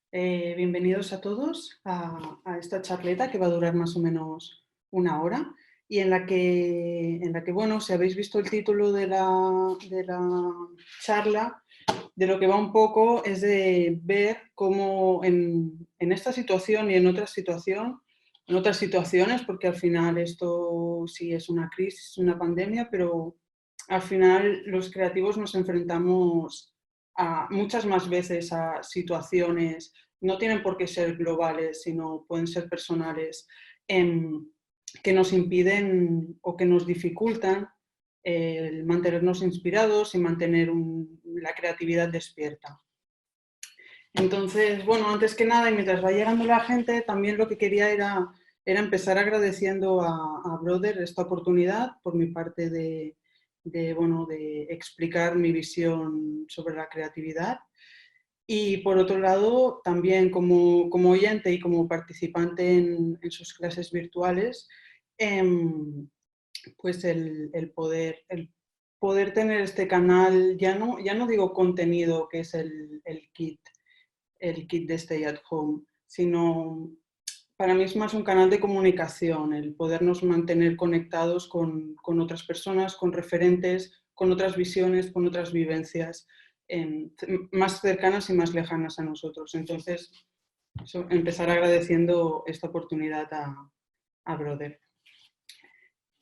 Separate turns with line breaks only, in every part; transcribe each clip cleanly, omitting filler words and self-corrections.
Bienvenidos a todos a esta charleta que va a durar más o menos una hora y en la que, bueno, si habéis visto el título de la charla, de lo que va un poco es de ver cómo en esta situación y en otras situaciones, porque al final esto sí es una crisis, una pandemia, pero al final los creativos nos enfrentamos muchas más veces a situaciones, no tienen por qué ser globales, sino pueden ser personales, que nos impiden o que nos dificultan el mantenernos inspirados y mantener la creatividad despierta. Entonces, bueno, antes que nada, y mientras va llegando la gente, también lo que quería era empezar agradeciendo a Brother esta oportunidad por mi parte de explicar mi visión sobre la creatividad. Y por otro lado, también como oyente y como participante en sus clases virtuales, pues el poder tener este canal, ya no digo contenido, que es el kit de Stay at Home, sino para mí es más un canal de comunicación, el podernos mantener conectados con otras personas, con referentes, con otras visiones, con otras vivencias más cercanas y más lejanas a nosotros. Entonces, empezar agradeciendo esta oportunidad a Brother.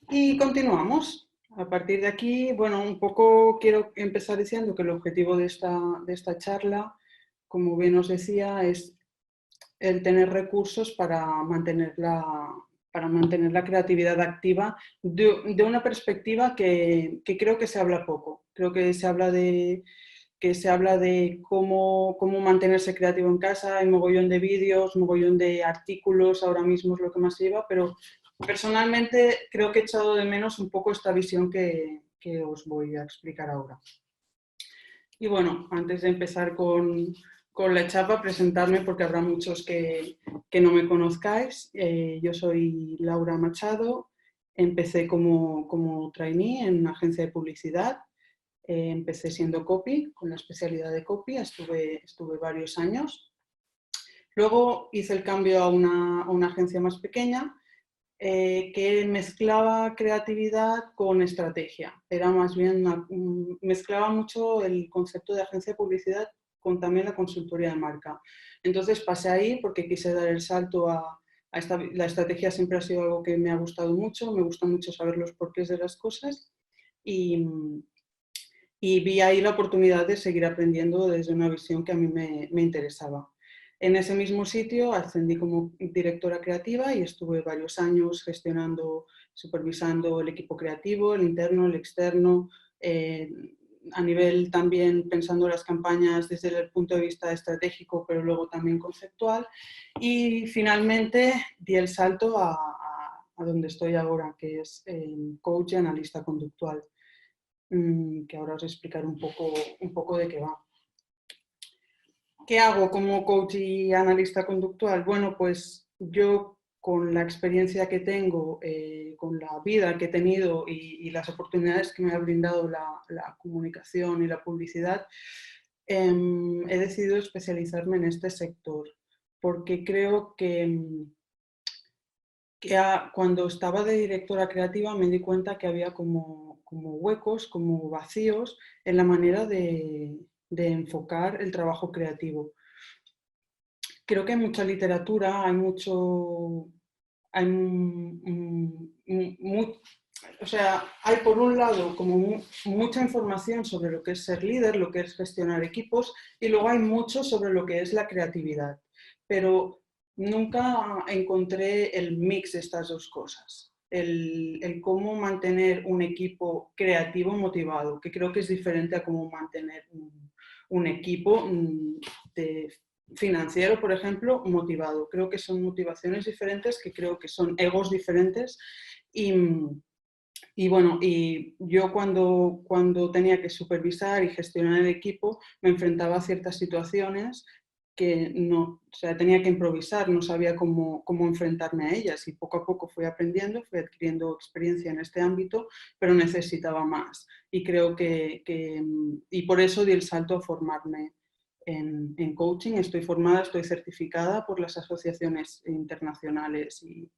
Y continuamos. A partir de aquí, bueno, un poco quiero empezar diciendo que el objetivo de esta charla, como bien os decía, es el tener recursos para mantener la creatividad activa de una perspectiva que creo que se habla poco. Creo que se habla de cómo mantenerse creativo en casa. Hay mogollón de vídeos, mogollón de artículos, ahora mismo es lo que más se lleva, pero personalmente creo que he echado de menos un poco esta visión que os voy a explicar ahora. Y bueno, antes de empezar con la chapa, presentarme porque habrá muchos que no me conozcáis. Yo soy Laura Machado, empecé como trainee en una agencia de publicidad. Empecé siendo copy, con la especialidad de copy, estuve varios años. Luego hice el cambio a una agencia más pequeña, que mezclaba creatividad con estrategia. Era más bien mezclaba mucho el concepto de agencia de publicidad con también la consultoría de marca. Entonces pasé ahí porque quise dar el salto la estrategia. Siempre ha sido algo que me ha gustado mucho, me gusta mucho saber los porqués de las cosas y vi ahí la oportunidad de seguir aprendiendo desde una visión que a mí me interesaba. En ese mismo sitio ascendí como directora creativa y estuve varios años gestionando, supervisando el equipo creativo, el interno, el externo, a nivel también pensando las campañas desde el punto de vista estratégico, pero luego también conceptual. Y finalmente di el salto a donde estoy ahora, que es coach y analista conductual, que ahora os explicaré un poco de qué va. ¿Qué hago como coach y analista conductual? Bueno, pues yo con la experiencia que tengo, con la vida que he tenido y las oportunidades que me ha brindado la comunicación y la publicidad, he decidido especializarme en este sector porque creo que cuando estaba de directora creativa me di cuenta que había como huecos, como vacíos en la manera de enfocar el trabajo creativo. Creo que hay mucha literatura, hay o sea, hay por un lado como mucha información sobre lo que es ser líder, lo que es gestionar equipos, y luego hay mucho sobre lo que es la creatividad. Pero nunca encontré el mix de estas dos cosas. El cómo mantener un equipo creativo motivado, que creo que es diferente a cómo mantener un equipo de financiero, por ejemplo, motivado. Creo que son motivaciones diferentes, que creo que son egos diferentes y bueno, y yo cuando tenía que supervisar y gestionar el equipo me enfrentaba a ciertas situaciones que no, o sea, tenía que improvisar, no sabía cómo enfrentarme a ellas y poco a poco fui aprendiendo, fui adquiriendo experiencia en este ámbito, pero necesitaba más y creo y por eso di el salto a formarme en coaching. Estoy formada, estoy certificada por las asociaciones internacionales y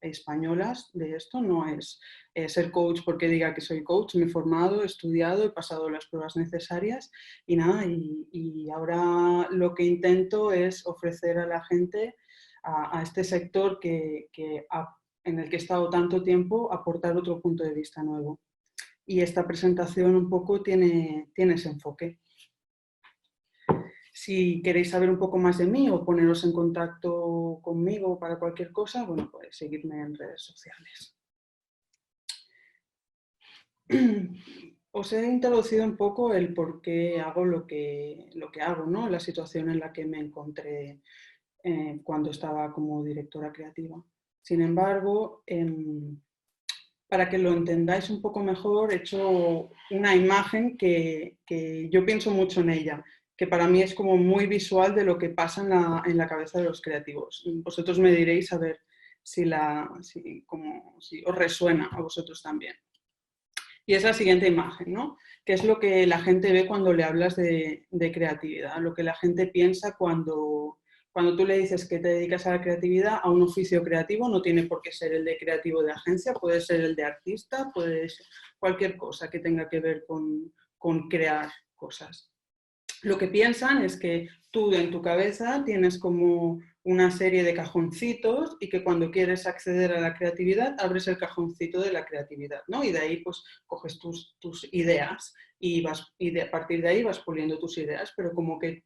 españolas de esto. No es ser coach porque diga que soy coach. Me he formado, he estudiado, he pasado las pruebas necesarias y nada. Y ahora lo que intento es ofrecer a la gente, a este sector en el que he estado tanto tiempo, aportar otro punto de vista nuevo. Y esta presentación un poco tiene ese enfoque. Si queréis saber un poco más de mí o poneros en contacto conmigo para cualquier cosa, bueno, pues seguidme en redes sociales. Os he introducido un poco el por qué hago lo que hago, ¿no? La situación en la que me encontré cuando estaba como directora creativa. Sin embargo, para que lo entendáis un poco mejor, he hecho una imagen que yo pienso mucho en ella, que para mí es como muy visual de lo que pasa en la cabeza de los creativos. Vosotros me diréis a ver si os resuena a vosotros también. Y es la siguiente imagen, ¿no? Que es lo que la gente ve cuando le hablas de creatividad, lo que la gente piensa cuando tú le dices que te dedicas a la creatividad, a un oficio creativo. No tiene por qué ser el de creativo de agencia, puede ser el de artista, puede ser cualquier cosa que tenga que ver con crear cosas. Lo que piensan es que tú en tu cabeza tienes como una serie de cajoncitos y que cuando quieres acceder a la creatividad abres el cajoncito de la creatividad, ¿no? Y de ahí pues coges tus ideas y a partir de ahí vas puliendo tus ideas, pero como que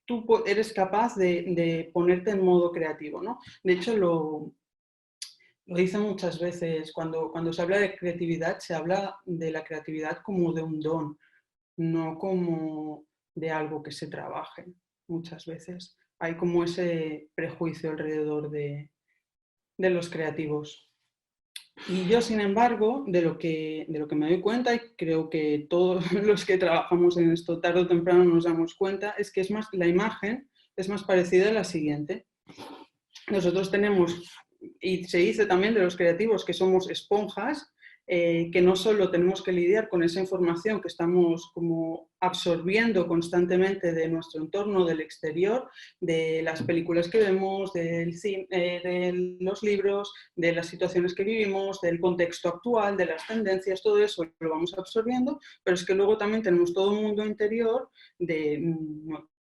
tú eres capaz de ponerte en modo creativo, ¿no? De hecho, lo dicen muchas veces, cuando se habla de creatividad, se habla de la creatividad como de un don, no como de algo que se trabaje. Muchas veces hay como ese prejuicio alrededor de los creativos. Y yo, sin embargo, de lo que me doy cuenta, y creo que todos los que trabajamos en esto tarde o temprano nos damos cuenta, es que la imagen es más parecida a la siguiente. Nosotros tenemos, y se dice también de los creativos, que somos esponjas, que no solo tenemos que lidiar con esa información que estamos como absorbiendo constantemente de nuestro entorno, del exterior, de las películas que vemos, de los libros, de las situaciones que vivimos, del contexto actual, de las tendencias, todo eso lo vamos absorbiendo, pero es que luego también tenemos todo un mundo interior de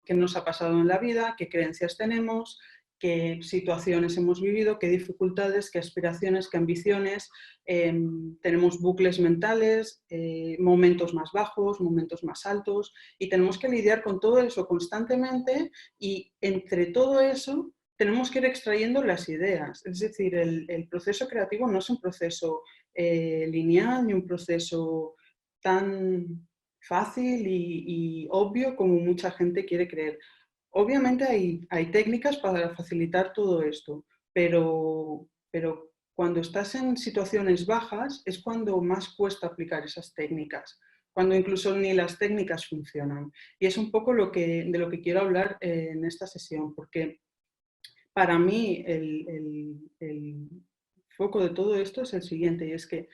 qué nos ha pasado en la vida, qué creencias tenemos, qué situaciones hemos vivido, qué dificultades, qué aspiraciones, qué ambiciones. Tenemos bucles mentales, momentos más bajos, momentos más altos, y tenemos que lidiar con todo eso constantemente, y entre todo eso tenemos que ir extrayendo las ideas. Es decir, el proceso creativo no es un proceso lineal ni un proceso tan fácil y obvio como mucha gente quiere creer. Obviamente hay técnicas para facilitar todo esto, pero cuando estás en situaciones bajas es cuando más cuesta aplicar esas técnicas, cuando incluso ni las técnicas funcionan. Y es un poco de lo que quiero hablar en esta sesión, porque para mí el foco de todo esto es el siguiente, y es que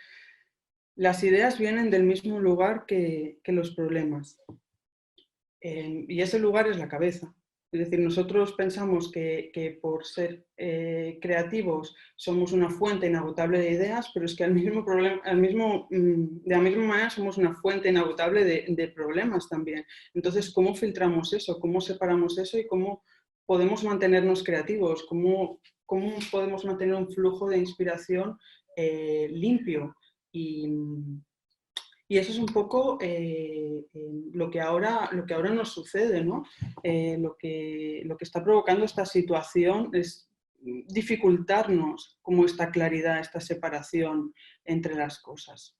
las ideas vienen del mismo lugar que los problemas. Y ese lugar es la cabeza. Es decir, nosotros pensamos que por ser creativos somos una fuente inagotable de ideas, pero es que de la misma manera somos una fuente inagotable de problemas también. Entonces, ¿cómo filtramos eso? ¿Cómo separamos eso? ¿Y cómo podemos mantenernos creativos? ¿Cómo podemos mantener un flujo de inspiración limpio? Y eso es un poco lo que ahora nos sucede, ¿no? Lo que está provocando esta situación es dificultarnos como esta claridad, esta separación entre las cosas.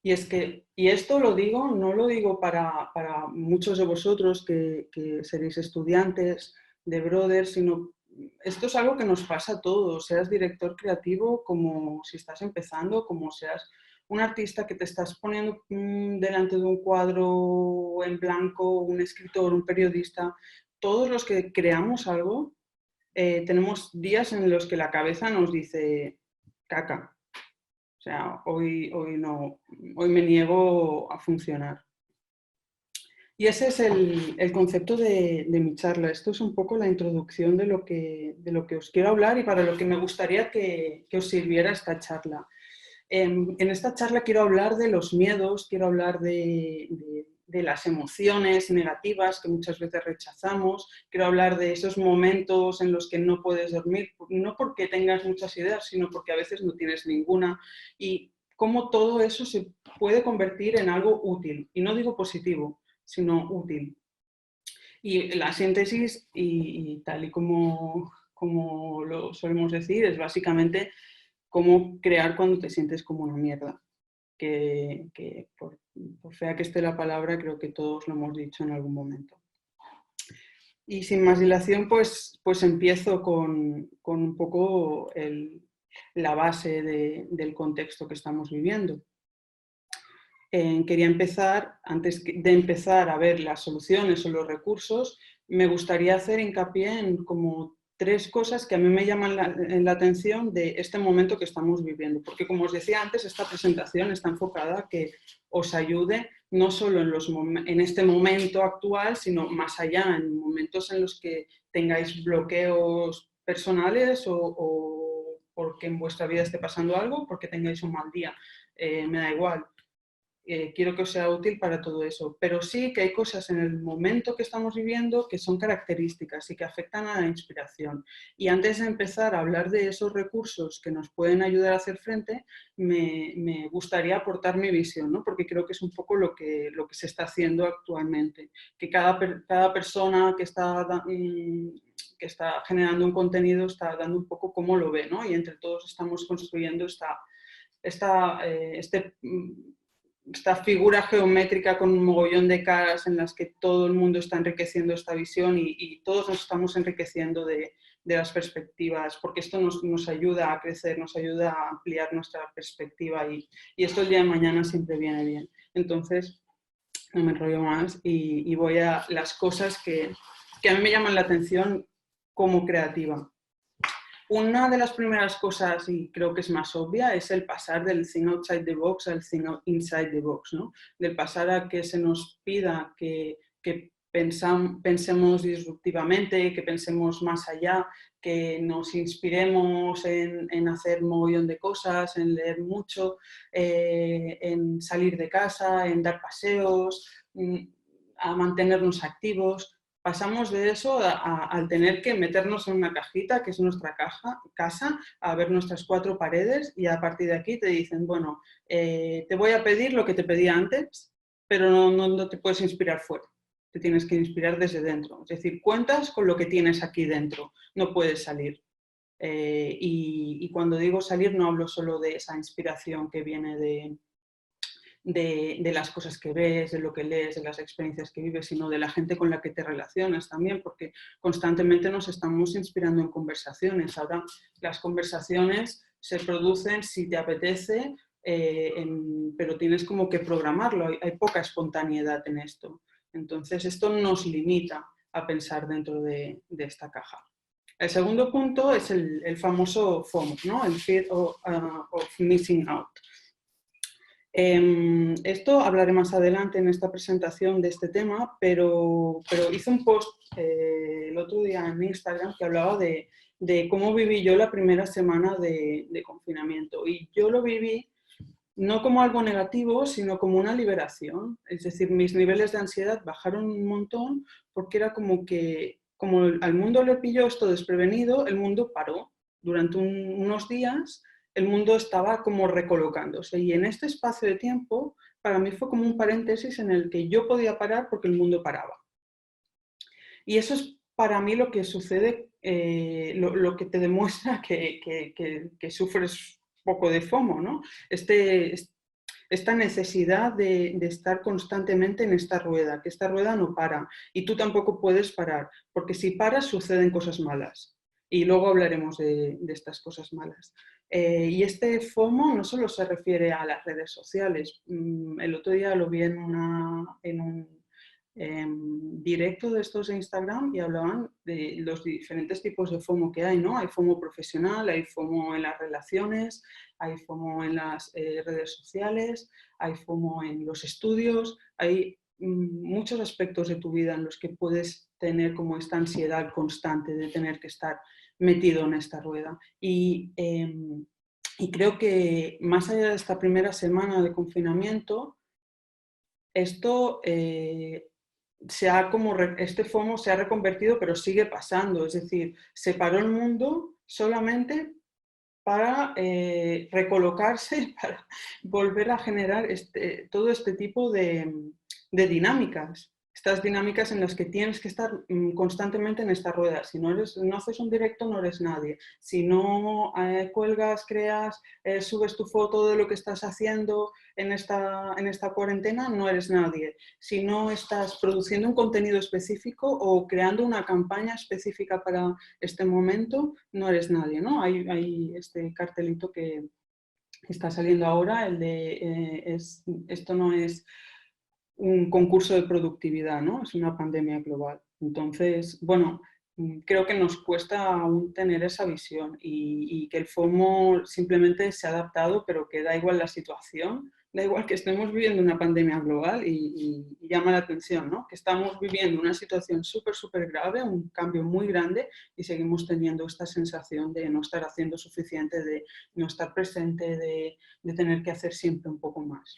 Y esto no lo digo para muchos de vosotros que seréis estudiantes de Brothers, sino esto es algo que nos pasa a todos, seas director creativo, como si estás empezando, como seas un artista que te estás poniendo delante de un cuadro en blanco, un escritor, un periodista. Todos los que creamos algo, tenemos días en los que la cabeza nos dice caca. O sea, hoy me niego a funcionar. Y ese es el concepto de mi charla. Esto es un poco la introducción de lo que os quiero hablar y para lo que me gustaría que os sirviera esta charla. En esta charla quiero hablar de los miedos, quiero hablar de las emociones negativas que muchas veces rechazamos, quiero hablar de esos momentos en los que no puedes dormir, no porque tengas muchas ideas, sino porque a veces no tienes ninguna, y cómo todo eso se puede convertir en algo útil, y no digo positivo, sino útil. Y la síntesis, y tal y como lo solemos decir, es básicamente cómo crear cuando te sientes como una mierda. Que por fea que esté la palabra, creo que todos lo hemos dicho en algún momento. Y sin más dilación, pues empiezo con un poco la base del contexto que estamos viviendo. Quería empezar, antes de empezar a ver las soluciones o los recursos, me gustaría hacer hincapié en como 3 cosas que a mí me llaman la atención de este momento que estamos viviendo. Porque como os decía antes, esta presentación está enfocada a que os ayude no solo en este momento actual, sino más allá, en momentos en los que tengáis bloqueos personales o porque en vuestra vida esté pasando algo, porque tengáis un mal día. Me da igual. Quiero que os sea útil para todo eso, pero sí que hay cosas en el momento que estamos viviendo que son características y que afectan a la inspiración. Y antes de empezar a hablar de esos recursos que nos pueden ayudar a hacer frente, me gustaría aportar mi visión, ¿no? Porque creo que es un poco lo que se está haciendo actualmente, que cada persona que está generando un contenido está dando un poco cómo lo ve, ¿no? Y entre todos estamos construyendo esta figura geométrica con un mogollón de caras en las que todo el mundo está enriqueciendo esta visión y todos nos estamos enriqueciendo de las perspectivas, porque esto nos ayuda a crecer, nos ayuda a ampliar nuestra perspectiva y esto el día de mañana siempre viene bien. Entonces, no me enrollo más y voy a las cosas que a mí me llaman la atención como creativa. Una de las primeras cosas, y creo que es más obvia, es el pasar del think outside the box al think inside the box, ¿no? Del pasar a que se nos pida que pensemos disruptivamente, que pensemos más allá, que nos inspiremos en hacer un mogollón de cosas, en leer mucho, en salir de casa, en dar paseos, a mantenernos activos. Pasamos de eso al tener que meternos en una cajita, que es nuestra casa, a ver nuestras 4 paredes y a partir de aquí te dicen, bueno, te voy a pedir lo que te pedía antes, pero no te puedes inspirar fuera, te tienes que inspirar desde dentro. Es decir, cuentas con lo que tienes aquí dentro, no puedes salir. Y cuando digo salir no hablo solo de esa inspiración que viene de las cosas que ves, de lo que lees, de las experiencias que vives, sino de la gente con la que te relacionas también, porque constantemente nos estamos inspirando en conversaciones. Ahora las conversaciones se producen si te apetece, pero tienes como que programarlo, hay poca espontaneidad en esto. Entonces esto nos limita a pensar dentro de esta caja. El segundo punto es el famoso FOMO, ¿no? El Fear of Missing Out. Esto hablaré más adelante en esta presentación de este tema, pero hice un post el otro día en Instagram que hablaba de cómo viví yo la primera semana de confinamiento. Y yo lo viví no como algo negativo, sino como una liberación. Es decir, mis niveles de ansiedad bajaron un montón porque era como que, como al mundo le pilló esto desprevenido, el mundo paró durante unos días. El mundo estaba como recolocándose y en este espacio de tiempo para mí fue como un paréntesis en el que yo podía parar porque el mundo paraba. Y eso es para mí lo que sucede, lo que te demuestra que sufres poco de FOMO, ¿no? Esta necesidad de estar constantemente en esta rueda, que esta rueda no para y tú tampoco puedes parar, porque si paras suceden cosas malas. Y luego hablaremos de estas cosas malas. Y este FOMO no solo se refiere a las redes sociales. El otro día lo vi en un directo de estos de Instagram y hablaban de los diferentes tipos de FOMO que hay, ¿no? Hay FOMO profesional, hay FOMO en las relaciones, hay FOMO en las redes sociales, hay FOMO en los estudios, hay muchos aspectos de tu vida en los que puedes tener como esta ansiedad constante de tener que estar metido en esta rueda. Y creo que más allá de esta primera semana de confinamiento, esto este FOMO se ha reconvertido, pero sigue pasando. Es decir, se paró el mundo solamente para recolocarse, para volver a generar todo este tipo de dinámicas. Estas dinámicas en las que tienes que estar constantemente en esta rueda. Si no haces un directo, no eres nadie. Si no cuelgas, creas, subes tu foto de lo que estás haciendo en esta cuarentena, no eres nadie. Si no estás produciendo un contenido específico o creando una campaña específica para este momento, no eres nadie, ¿no? Hay este cartelito que está saliendo ahora, el de esto no es un concurso de productividad, ¿no? Es una pandemia global. Entonces, bueno, creo que nos cuesta aún tener esa visión y que el FOMO simplemente se ha adaptado, pero que da igual la situación, da igual que estemos viviendo una pandemia global y llama la atención, ¿no? Que estamos viviendo una situación súper grave, un cambio muy grande y seguimos teniendo esta sensación de no estar haciendo suficiente, de no estar presente, de tener que hacer siempre un poco más.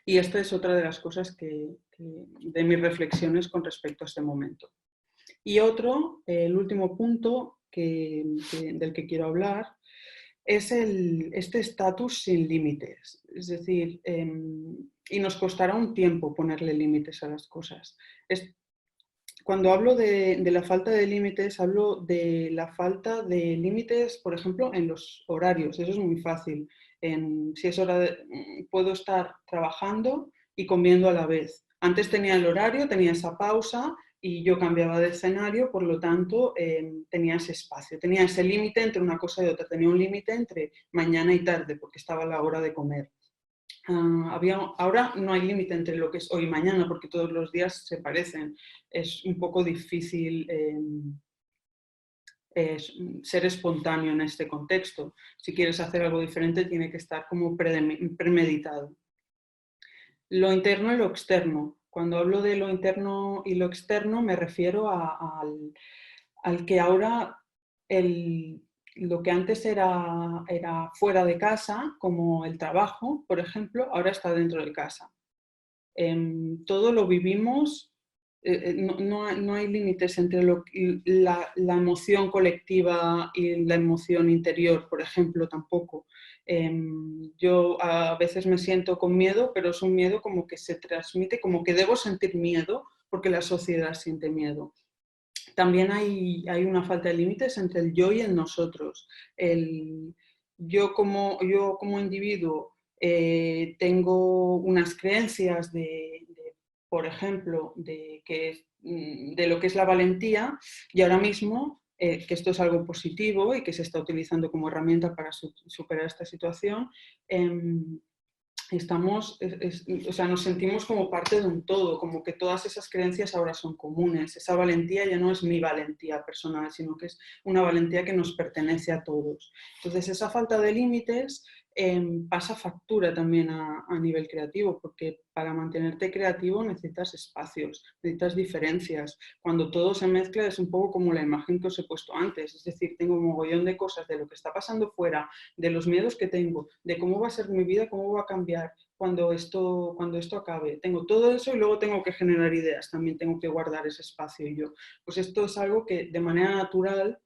Y esta es otra de las cosas de mis reflexiones con respecto a este momento. Y otro, el último punto del que quiero hablar, es este estatus sin límites. Es decir, y nos costará un tiempo ponerle límites a las cosas. Cuando hablo de la falta de límites, hablo de la falta de límites, por ejemplo, en los horarios. Eso es muy fácil. Si es puedo estar trabajando y comiendo a la vez. Antes tenía el horario, tenía esa pausa y yo cambiaba de escenario, por lo tanto tenía ese espacio, tenía ese límite entre una cosa y otra, tenía un límite entre mañana y tarde porque estaba la hora de comer. Ahora no hay límite entre lo que es hoy y mañana porque todos los días se parecen. Es un poco difícil ser espontáneo en este contexto. Si quieres hacer algo diferente tiene que estar como premeditado. Lo interno y lo externo. Cuando hablo de lo interno y lo externo me refiero al que ahora lo que antes era fuera de casa, como el trabajo, por ejemplo, ahora está dentro de casa. Todo lo vivimos, no hay límites entre la emoción colectiva y la emoción interior, por ejemplo, tampoco. Yo a veces me siento con miedo, pero es un miedo como que se transmite, como que debo sentir miedo porque la sociedad siente miedo. También hay una falta de límites entre el yo y el nosotros. Yo como individuo tengo unas creencias por ejemplo, de lo que es la valentía y ahora mismo, que esto es algo positivo y que se está utilizando como herramienta para superar esta situación, nos sentimos como parte de un todo, como que todas esas creencias ahora son comunes. Esa valentía ya no es mi valentía personal, sino que es una valentía que nos pertenece a todos. Entonces, esa falta de límites pasa factura también a nivel creativo, porque para mantenerte creativo necesitas espacios, necesitas diferencias. Cuando todo se mezcla es un poco como la imagen que os he puesto antes, es decir, tengo un mogollón de cosas de lo que está pasando fuera, de los miedos que tengo, de cómo va a ser mi vida, cómo va a cambiar cuando esto acabe. Tengo todo eso y luego tengo que generar ideas, también tengo que guardar ese espacio y yo. Pues esto es algo que de manera natural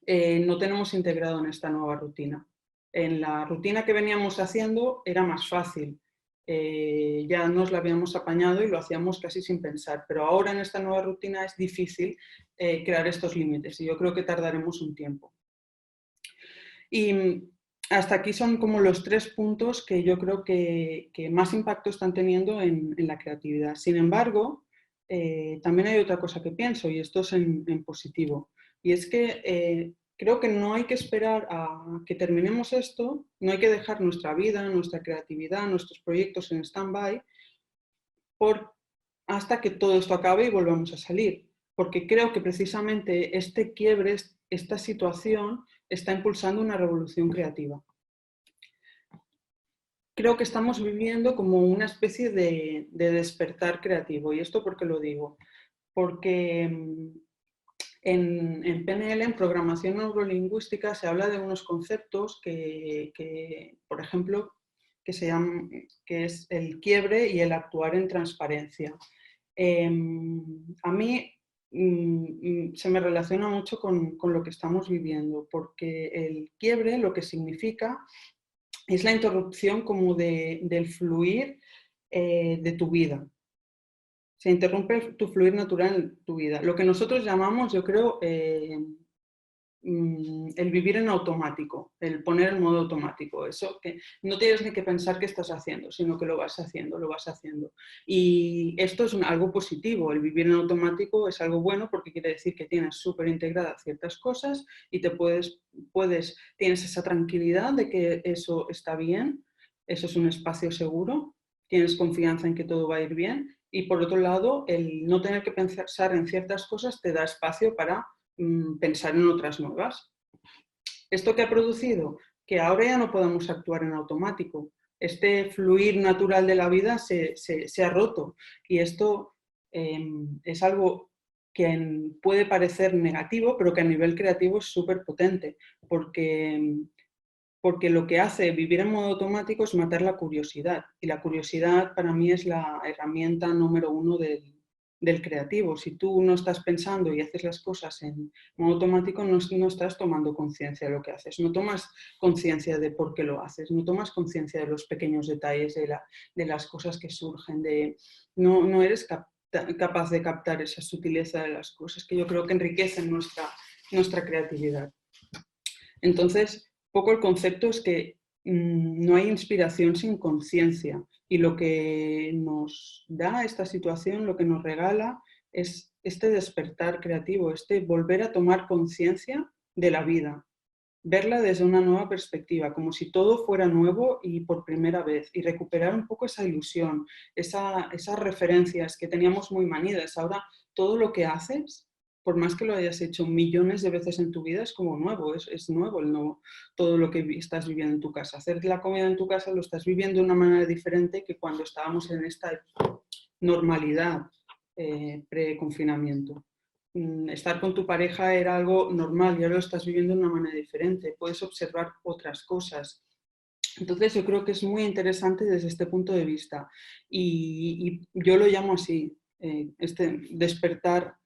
no tenemos integrado en esta nueva rutina. En la rutina que veníamos haciendo era más fácil, ya nos la habíamos apañado y lo hacíamos casi sin pensar, pero ahora en esta nueva rutina es difícil crear estos límites y yo creo que tardaremos un tiempo. Y hasta aquí son como los 3 puntos que yo creo que más impacto están teniendo en la creatividad. Sin embargo, también hay otra cosa que pienso y esto es en positivo y es que creo que no hay que esperar a que terminemos esto, no hay que dejar nuestra vida, nuestra creatividad, nuestros proyectos en stand-by hasta que todo esto acabe y volvamos a salir. Porque creo que precisamente este quiebre, esta situación, está impulsando una revolución creativa. creo que estamos viviendo como una especie de despertar creativo. ¿Y esto por qué lo digo? Porque en PNL, en programación neurolingüística, se habla de unos conceptos por ejemplo, que, se llaman, que es el quiebre y el actuar en transparencia. A mí se me relaciona mucho con lo que estamos viviendo, porque el quiebre lo que significa es la interrupción como del fluir de tu vida. Se interrumpe tu fluir natural en tu vida. Lo que nosotros llamamos, yo creo, el vivir en automático, el poner en modo automático. Eso que no tienes ni que pensar qué estás haciendo, sino que lo vas haciendo, lo vas haciendo. Y esto es algo positivo. El vivir en automático es algo bueno porque quiere decir que tienes súper integradas ciertas cosas y tienes esa tranquilidad de que eso está bien, eso es un espacio seguro, tienes confianza en que todo va a ir bien. Y por otro lado, el no tener que pensar en ciertas cosas te da espacio para pensar en otras nuevas. ¿Esto qué ha producido? Que ahora ya no podemos actuar en automático. Este fluir natural de la vida se ha roto y esto es algo que puede parecer negativo, pero que a nivel creativo es súper potente, porque lo que hace vivir en modo automático es matar la curiosidad. Y la curiosidad para mí es la herramienta número uno del creativo. Si tú no estás pensando y haces las cosas en modo automático, no estás tomando conciencia de lo que haces, no tomas conciencia de por qué lo haces, no tomas conciencia de los pequeños detalles, de las cosas que surgen, no eres capaz de captar esa sutileza de las cosas que yo creo que enriquecen nuestra creatividad. Entonces, poco el concepto es que no hay inspiración sin conciencia y lo que nos da esta situación, lo que nos regala es este despertar creativo, este volver a tomar conciencia de la vida, verla desde una nueva perspectiva, como si todo fuera nuevo y por primera vez, y recuperar un poco esa ilusión, esas referencias que teníamos muy manidas. Ahora todo lo que haces, por más que lo hayas hecho millones de veces en tu vida, es como nuevo, es nuevo, todo lo que estás viviendo en tu casa. Hacer la comida en tu casa lo estás viviendo de una manera diferente que cuando estábamos en esta normalidad pre-confinamiento. Estar con tu pareja era algo normal y ahora lo estás viviendo de una manera diferente. Puedes observar otras cosas. Entonces yo creo que es muy interesante desde este punto de vista y yo lo llamo así, este despertar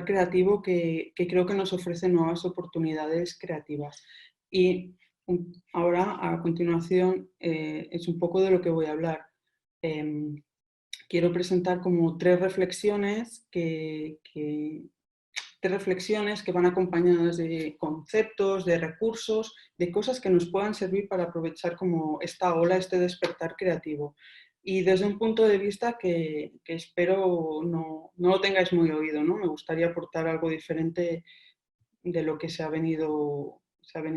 creativo que creo que nos ofrece nuevas oportunidades creativas. Y ahora, a continuación, es un poco de lo que voy a hablar. Quiero presentar como tres reflexiones que van acompañadas de conceptos, de recursos, de cosas que nos puedan servir para aprovechar como esta ola, este despertar creativo. Y desde un punto de vista que espero no lo tengáis muy oído, ¿no? Me gustaría aportar algo diferente de lo que se ha venido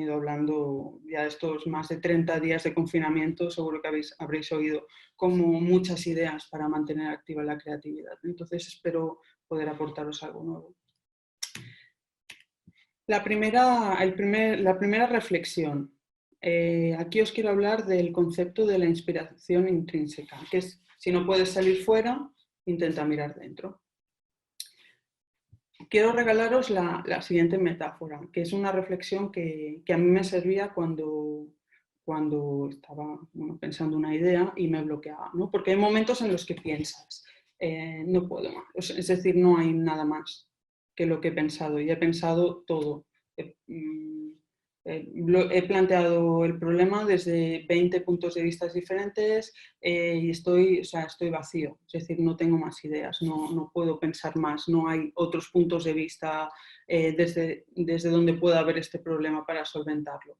hablando ya estos más de 30 días de confinamiento. Seguro que habréis oído como muchas ideas para mantener activa la creatividad. Entonces espero poder aportaros algo nuevo. La primera reflexión. Aquí os quiero hablar del concepto de la inspiración intrínseca, que es, si no puedes salir fuera, intenta mirar dentro. Quiero regalaros la siguiente metáfora, que es una reflexión que a mí me servía cuando estaba pensando una idea y me bloqueaba, ¿no? Porque hay momentos en los que piensas, no puedo más, es decir, no hay nada más que lo que he pensado y he pensado todo. He planteado el problema desde 20 puntos de vista diferentes y estoy vacío, es decir, no tengo más ideas, no puedo pensar más, no hay otros puntos de vista desde donde pueda haber este problema para solventarlo.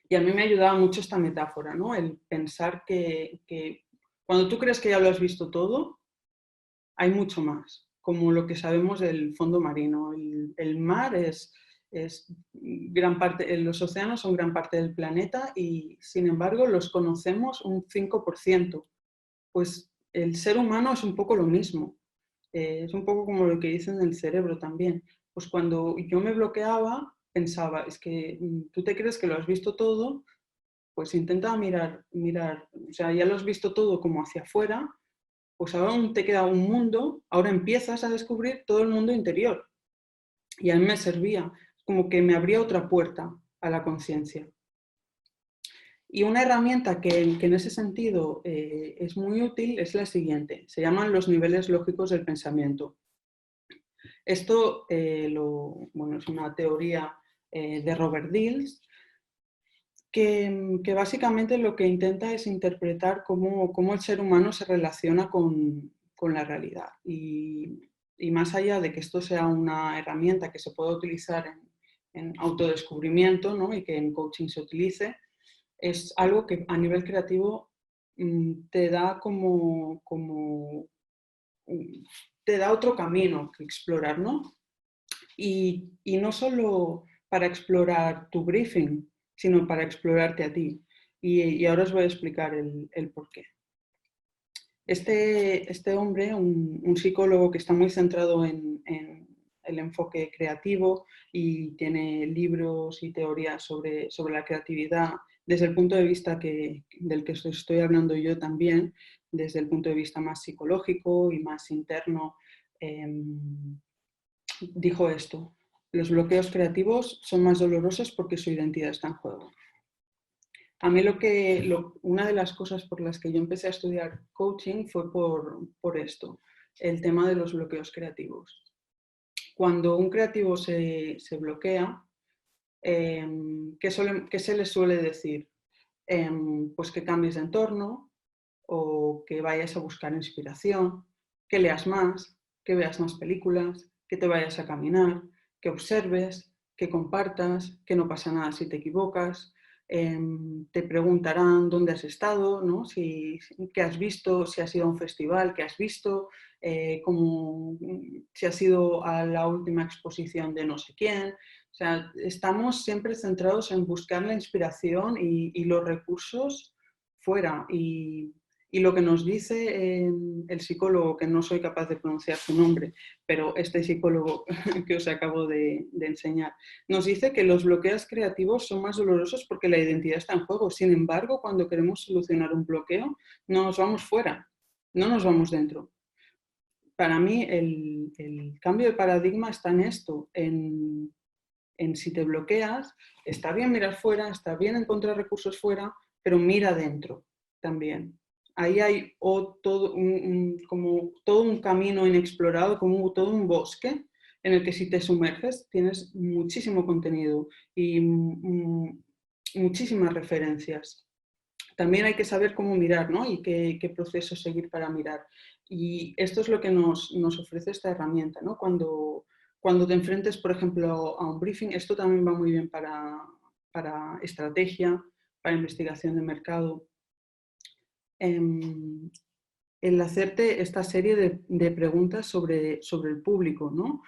Y a mí me ayudaba mucho esta metáfora, ¿no? El pensar que cuando tú crees que ya lo has visto todo, hay mucho más, como lo que sabemos del fondo marino. El mar es gran parte, los océanos son gran parte del planeta y sin embargo los conocemos un 5%. Pues el ser humano es un poco lo mismo. Es un poco como lo que dicen del cerebro también. Pues cuando yo me bloqueaba, pensaba, es que tú te crees que lo has visto todo, pues intenta mirar, o sea, ya lo has visto todo como hacia afuera, pues ahora aún te queda un mundo, ahora empiezas a descubrir todo el mundo interior. Y a mí me servía, como que me abría otra puerta a la conciencia. Y una herramienta que en ese sentido es muy útil es la siguiente, se llaman los niveles lógicos del pensamiento. Esto bueno, es una teoría de Robert Dills, que básicamente lo que intenta es interpretar cómo el ser humano se relaciona con la realidad. Y más allá de que esto sea una herramienta que se pueda utilizar en autodescubrimiento, ¿no? Y que en coaching se utilice, es algo que a nivel creativo te da te da otro camino que explorar, ¿no? Y no solo para explorar tu briefing, sino para explorarte a ti. Y ahora os voy a explicar el por qué. Este hombre, un psicólogo que está muy centrado en el enfoque creativo y tiene libros y teorías sobre la creatividad desde el punto de vista del que estoy hablando yo también, desde el punto de vista más psicológico y más interno, dijo esto: los bloqueos creativos son más dolorosos porque su identidad está en juego. A mí una de las cosas por las que yo empecé a estudiar coaching fue por esto, el tema de los bloqueos creativos. Cuando un creativo se bloquea, ¿qué se le suele decir? Pues que cambies de entorno o que vayas a buscar inspiración, que leas más, que veas más películas, que te vayas a caminar, que observes, que compartas, que no pasa nada si te equivocas. Te preguntarán dónde has estado, ¿no? Qué has visto, si has ido a un festival, qué has visto, si has ido a la última exposición de no sé quién. O sea, estamos siempre centrados en buscar la inspiración y los recursos fuera. Y lo que nos dice el psicólogo, que no soy capaz de pronunciar su nombre, pero este psicólogo que os acabo de enseñar, nos dice que los bloqueos creativos son más dolorosos porque la identidad está en juego. Sin embargo, cuando queremos solucionar un bloqueo, no nos vamos fuera, no nos vamos dentro. Para mí, el cambio de paradigma está en esto, en si te bloqueas, está bien mirar fuera, está bien encontrar recursos fuera, pero mira dentro también. Ahí hay como todo un camino inexplorado, como todo un bosque en el que si te sumerges tienes muchísimo contenido y muchísimas referencias. También hay que saber cómo mirar, ¿no? Y qué proceso seguir para mirar. Y esto es lo que nos ofrece esta herramienta, ¿no? Cuando te enfrentes, por ejemplo, a un briefing, esto también va muy bien para estrategia, para investigación de mercado. El hacerte esta serie de preguntas sobre el público, ¿no?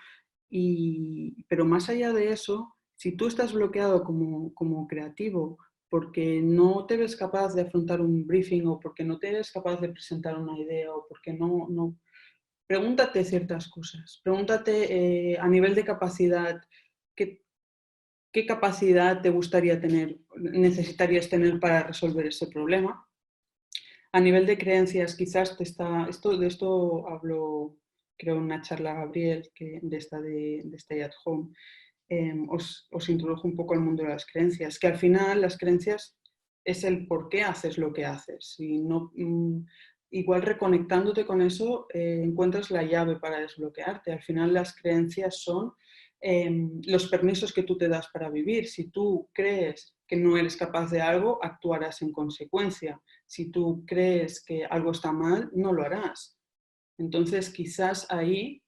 Pero más allá de eso, si tú estás bloqueado como creativo porque no te ves capaz de afrontar un briefing o porque no te ves capaz de presentar una idea o porque no pregúntate ciertas cosas. Pregúntate a nivel de capacidad, ¿qué capacidad te gustaría tener, necesitarías tener para resolver ese problema? A nivel de creencias, quizás de esto hablo, creo, en una charla Gabriel, de Stay at Home, os introdujo un poco al mundo de las creencias, que al final las creencias es el por qué haces lo que haces. Y no, igual reconectándote con eso, encuentras la llave para desbloquearte. Al final las creencias son los permisos que tú te das para vivir. Si tú crees que no eres capaz de algo, actuarás en consecuencia. Si tú crees que algo está mal, no lo harás. Entonces quizás ahí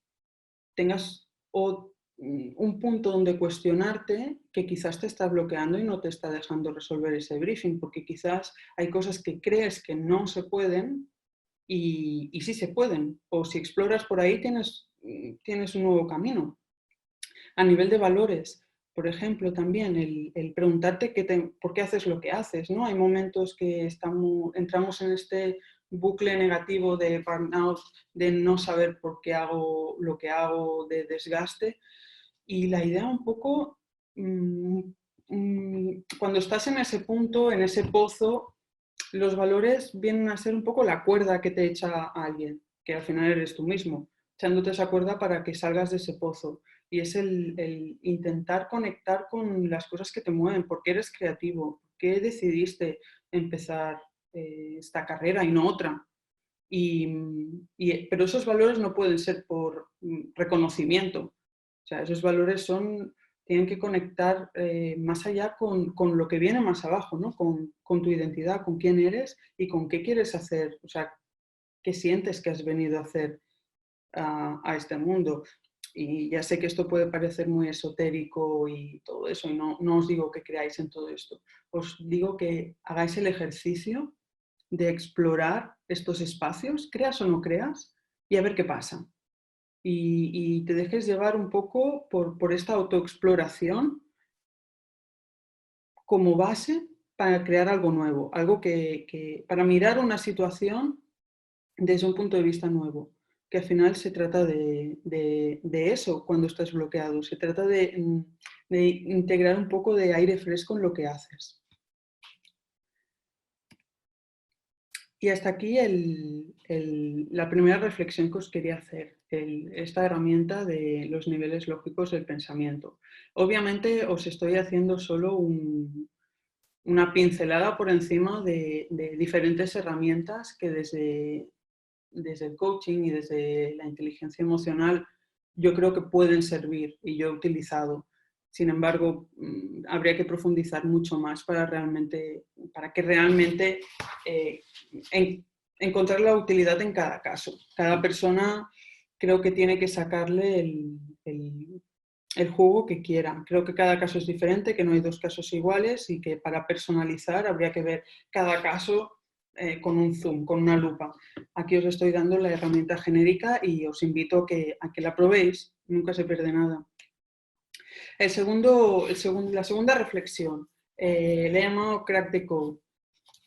tengas un punto donde cuestionarte que quizás te está bloqueando y no te está dejando resolver ese briefing, porque quizás hay cosas que crees que no se pueden y sí se pueden. O si exploras por ahí tienes un nuevo camino. A nivel de valores, por ejemplo, también el preguntarte por qué haces lo que haces, ¿no? Hay momentos que entramos en este bucle negativo de burnout, de no saber por qué hago lo que hago, de desgaste. Y la idea un poco cuando estás en ese punto, en ese pozo, los valores vienen a ser un poco la cuerda que te echa a alguien, que al final eres tú mismo, echándote esa cuerda para que salgas de ese pozo. Y es el intentar conectar con las cosas que te mueven, porque eres creativo, por qué decidiste empezar esta carrera y no otra. Pero esos valores no pueden ser por reconocimiento. O sea, esos valores tienen que conectar más allá con lo que viene más abajo, ¿no? Con tu identidad, con quién eres y con qué quieres hacer, o sea, qué sientes que has venido a hacer a este mundo. Y ya sé que esto puede parecer muy esotérico y todo eso, y no os digo que creáis en todo esto. Os digo que hagáis el ejercicio de explorar estos espacios, creas o no creas, y a ver qué pasa. Y te dejes llevar un poco por esta autoexploración como base para crear algo nuevo, algo para mirar una situación desde un punto de vista nuevo, que al final se trata de eso cuando estás bloqueado, se trata de integrar un poco de aire fresco en lo que haces. Y hasta aquí la primera reflexión que os quería hacer, esta herramienta de los niveles lógicos del pensamiento. Obviamente os estoy haciendo solo una pincelada por encima de diferentes herramientas que desde el coaching y desde la inteligencia emocional yo creo que pueden servir y yo he utilizado. Sin embargo, habría que profundizar mucho más para que realmente encontrar la utilidad en cada caso. Cada persona creo que tiene que sacarle el jugo que quiera. Creo que cada caso es diferente, que no hay dos casos iguales y que para personalizar habría que ver cada caso con un zoom, con una lupa. Aquí os estoy dando la herramienta genérica y os invito a que la probéis, nunca se pierde nada. La segunda reflexión, le he llamado Crack the Code.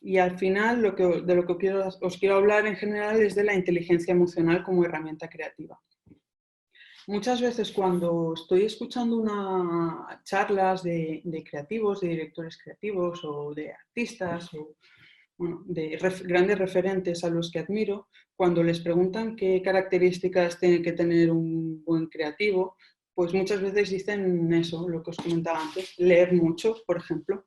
Y al final de lo que os quiero hablar en general es de la inteligencia emocional como herramienta creativa. Muchas veces cuando estoy escuchando charlas de creativos, de directores creativos o de artistas o bueno, de grandes referentes a los que admiro, cuando les preguntan qué características tiene que tener un buen creativo, pues muchas veces dicen eso, lo que os comentaba antes, leer mucho, por ejemplo.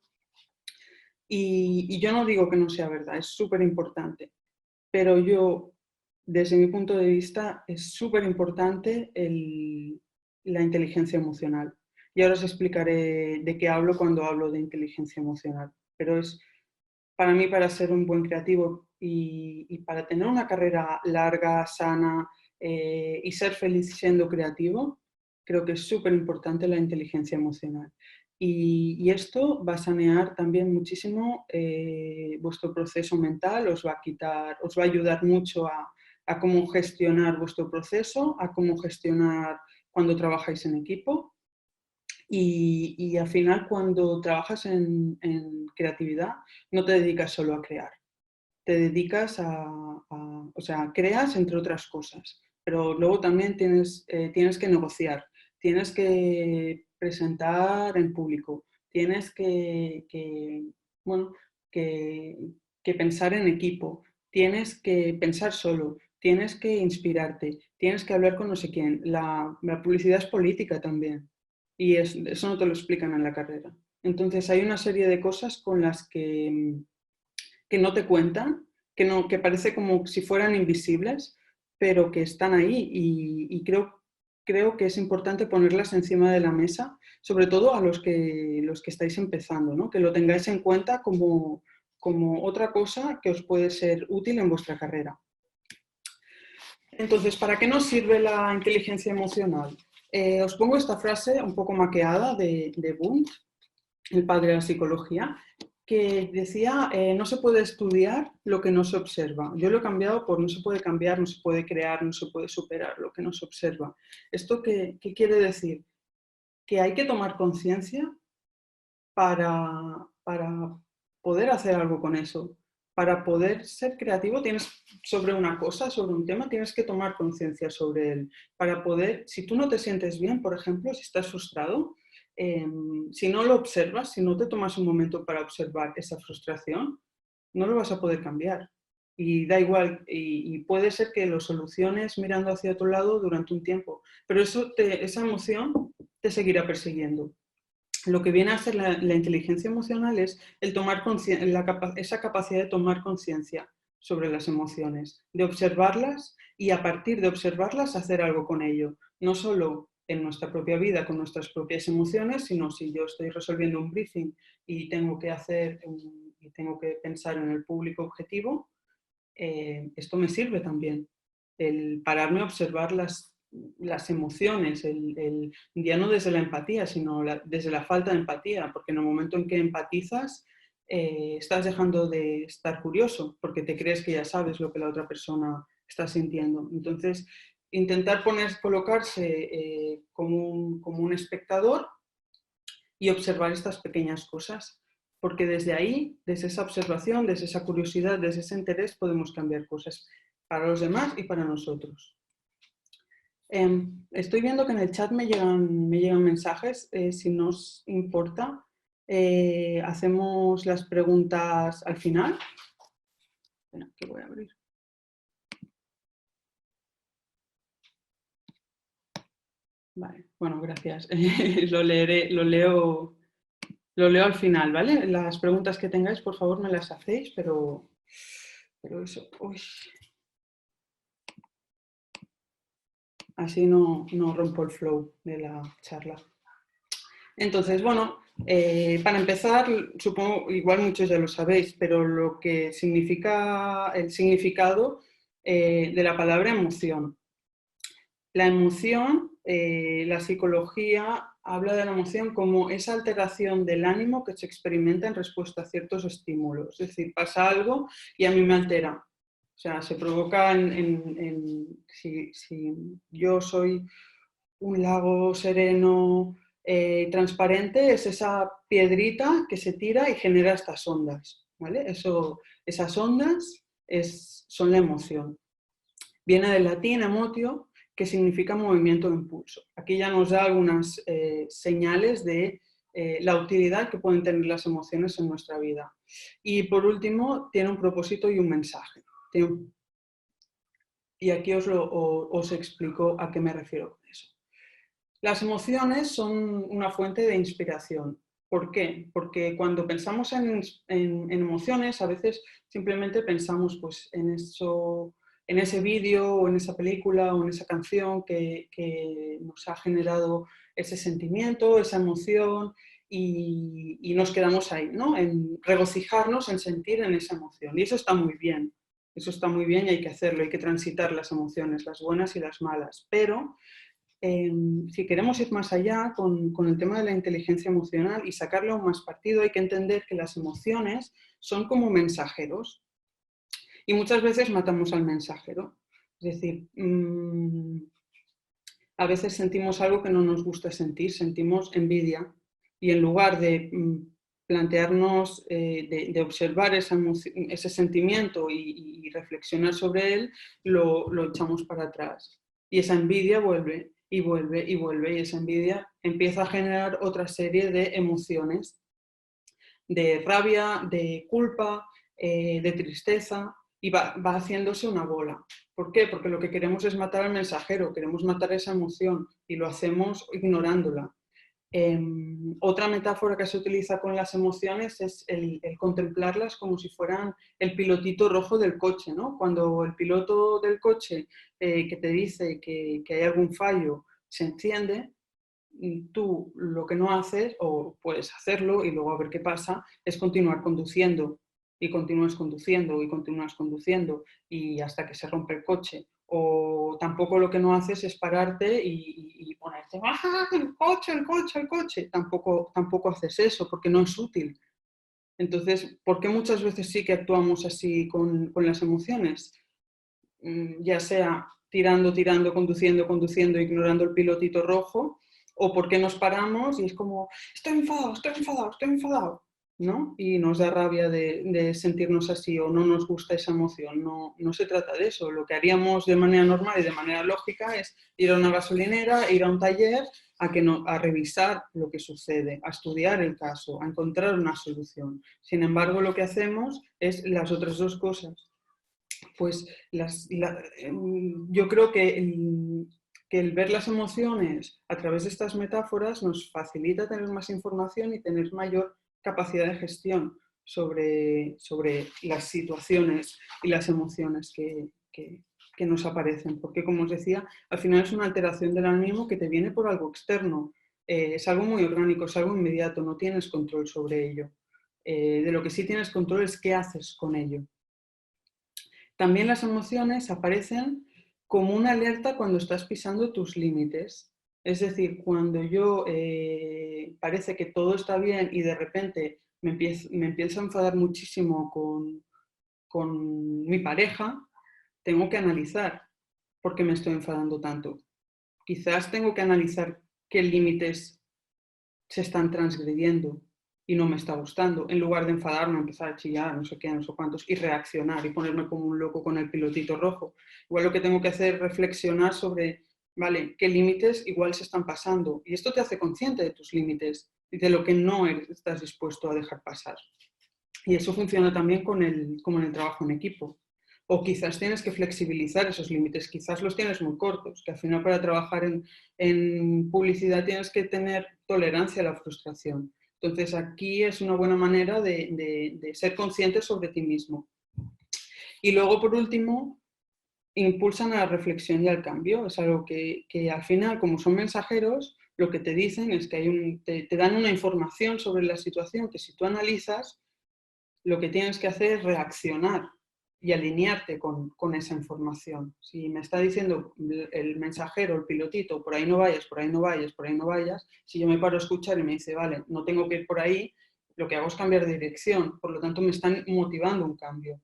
Y yo no digo que no sea verdad, es súper importante, pero yo, desde mi punto de vista, es súper importante la inteligencia emocional. Y ahora os explicaré de qué hablo cuando hablo de inteligencia emocional, pero es para mí, para ser un buen creativo y para tener una carrera larga, sana y ser feliz siendo creativo, creo que es súper importante la inteligencia emocional. Y esto va a sanear también muchísimo vuestro proceso mental, os va a ayudar mucho a cómo gestionar vuestro proceso, a cómo gestionar cuando trabajáis en equipo. Y al final, cuando trabajas en creatividad, no te dedicas solo a crear, te dedicas o sea, creas entre otras cosas, pero luego también tienes que negociar, tienes que presentar en público, tienes bueno, que, que pensar en equipo, tienes que pensar solo, tienes que inspirarte, tienes que hablar con no sé quién. La publicidad es política también y eso no te lo explican en la carrera. Entonces hay una serie de cosas con las que no te cuentan, que parece como si fueran invisibles, pero que están ahí y creo que es importante ponerlas encima de la mesa, sobre todo a los que estáis empezando, ¿no? Que lo tengáis en cuenta como otra cosa que os puede ser útil en vuestra carrera. Entonces, ¿para qué nos sirve la inteligencia emocional? Os pongo esta frase un poco maqueada de Wundt, el padre de la psicología, que decía, no se puede estudiar lo que no se observa. Yo lo he cambiado por no se puede cambiar, no se puede crear, no se puede superar lo que no se observa. ¿Esto qué quiere decir? Que hay que tomar conciencia para poder hacer algo con eso. Para poder ser creativo sobre una cosa, sobre un tema, tienes que tomar conciencia sobre él. Para poder, si tú no te sientes bien, por ejemplo, si estás frustrado, si no lo observas, si no te tomas un momento para observar esa frustración, no lo vas a poder cambiar. Y da igual, y puede ser que lo soluciones mirando hacia otro lado durante un tiempo, pero esa emoción te seguirá persiguiendo. Lo que viene a ser la inteligencia emocional es el tomar esa capacidad de tomar conciencia sobre las emociones, de observarlas y a partir de observarlas hacer algo con ello. No solo en nuestra propia vida con nuestras propias emociones, sino si yo estoy resolviendo un briefing y tengo que pensar en el público objetivo, esto me sirve también. El pararme a observar las emociones, ya no desde la empatía, sino desde la falta de empatía, porque en el momento en que empatizas, estás dejando de estar curioso, porque te crees que ya sabes lo que la otra persona está sintiendo. Entonces, intentar colocarse como un espectador y observar estas pequeñas cosas, porque desde ahí, desde esa observación, desde esa curiosidad, desde ese interés, podemos cambiar cosas para los demás y para nosotros. Estoy viendo que en el chat me llegan mensajes. Si no os importa, hacemos las preguntas al final. Espera, que voy a abrir. Vale, bueno, gracias. Lo leo al final, ¿vale? Las preguntas que tengáis, por favor, me las hacéis, pero eso, uy. Así no rompo el flow de la charla. Entonces, bueno, para empezar, supongo, igual muchos ya lo sabéis, pero lo que significa el significado de la palabra emoción. La emoción, la psicología habla de la emoción como esa alteración del ánimo que se experimenta en respuesta a ciertos estímulos. Es decir, pasa algo y a mí me altera. O sea, se provoca si yo soy un lago sereno, transparente, es esa piedrita que se tira y genera estas ondas, ¿vale? Esas ondas son la emoción. Viene del latín emotio, que significa movimiento o impulso. Aquí ya nos da algunas señales de la utilidad que pueden tener las emociones en nuestra vida. Y por último, tiene un propósito y un mensaje. Y aquí os explico a qué me refiero con eso. Las emociones son una fuente de inspiración. ¿Por qué? Porque cuando pensamos en emociones, a veces simplemente pensamos pues, en ese vídeo o en esa película o en esa canción que nos ha generado ese sentimiento, esa emoción y nos quedamos ahí, ¿no? En regocijarnos, en sentir en esa emoción. Y eso está muy bien. Eso está muy bien y hay que hacerlo, hay que transitar las emociones, las buenas y las malas. Pero si queremos ir más allá con el tema de la inteligencia emocional y sacarle aún más partido, hay que entender que las emociones son como mensajeros y muchas veces matamos al mensajero. Es decir, a veces sentimos algo que no nos gusta sentir, sentimos envidia y en lugar de plantearnos, de observar ese sentimiento y reflexionar sobre él, lo echamos para atrás. Y esa envidia vuelve y vuelve y vuelve y esa envidia empieza a generar otra serie de emociones, de rabia, de culpa, de tristeza y va haciéndose una bola. ¿Por qué? Porque lo que queremos es matar al mensajero, queremos matar esa emoción y lo hacemos ignorándola. Otra metáfora que se utiliza con las emociones es el contemplarlas como si fueran el pilotito rojo del coche, ¿no? Cuando el piloto del coche que te dice que hay algún fallo se enciende, tú lo que no haces, o puedes hacerlo y luego a ver qué pasa, es continuar conduciendo y continúas conduciendo y continúas conduciendo y hasta que se rompe el coche. O tampoco lo que no haces es pararte y ponerte, ¡ah, el coche, el coche, el coche! Tampoco haces eso porque no es útil. Entonces, ¿por qué muchas veces sí que actuamos así con las emociones? Ya sea tirando, tirando, conduciendo, conduciendo, ignorando el pilotito rojo, o por qué nos paramos y es como, estoy enfadado, estoy enfadado, estoy enfadado. ¿no? Y nos da rabia de sentirnos así o no nos gusta esa emoción. No, no se trata de eso. Lo que haríamos de manera normal y de manera lógica es ir a una gasolinera, ir a un taller, a revisar lo que sucede, a estudiar el caso, a encontrar una solución. Sin embargo, lo que hacemos es las otras dos cosas. Pues yo creo que el ver las emociones a través de estas metáforas nos facilita tener más información y tener mayor capacidad de gestión sobre las situaciones y las emociones que nos aparecen. Porque, como os decía, al final es una alteración del ánimo que te viene por algo externo. Es algo muy orgánico, es algo inmediato, no tienes control sobre ello. De lo que sí tienes control es qué haces con ello. También las emociones aparecen como una alerta cuando estás pisando tus límites. Es decir, cuando yo parece que todo está bien y de repente me empiezo a enfadar muchísimo con mi pareja, tengo que analizar por qué me estoy enfadando tanto. Quizás tengo que analizar qué límites se están transgrediendo y no me está gustando, en lugar de enfadarme, empezar a chillar, no sé qué, no sé cuántos, y reaccionar y ponerme como un loco con el pilotito rojo. Igual lo que tengo que hacer es reflexionar sobre, vale, qué límites igual se están pasando. Y esto te hace consciente de tus límites y de lo que no estás dispuesto a dejar pasar. Y eso funciona también como en el trabajo en equipo. O quizás tienes que flexibilizar esos límites, quizás los tienes muy cortos, que al final para trabajar en publicidad tienes que tener tolerancia a la frustración. Entonces aquí es una buena manera de ser consciente sobre ti mismo. Y luego, por último, impulsan a la reflexión y al cambio. Es algo que al final, como son mensajeros, lo que te dicen es que te dan una información sobre la situación que si tú analizas, lo que tienes que hacer es reaccionar y alinearte con esa información. Si me está diciendo el mensajero, el pilotito, por ahí no vayas, por ahí no vayas, por ahí no vayas, si yo me paro a escuchar y me dice, vale, no tengo que ir por ahí, lo que hago es cambiar de dirección, por lo tanto me están motivando un cambio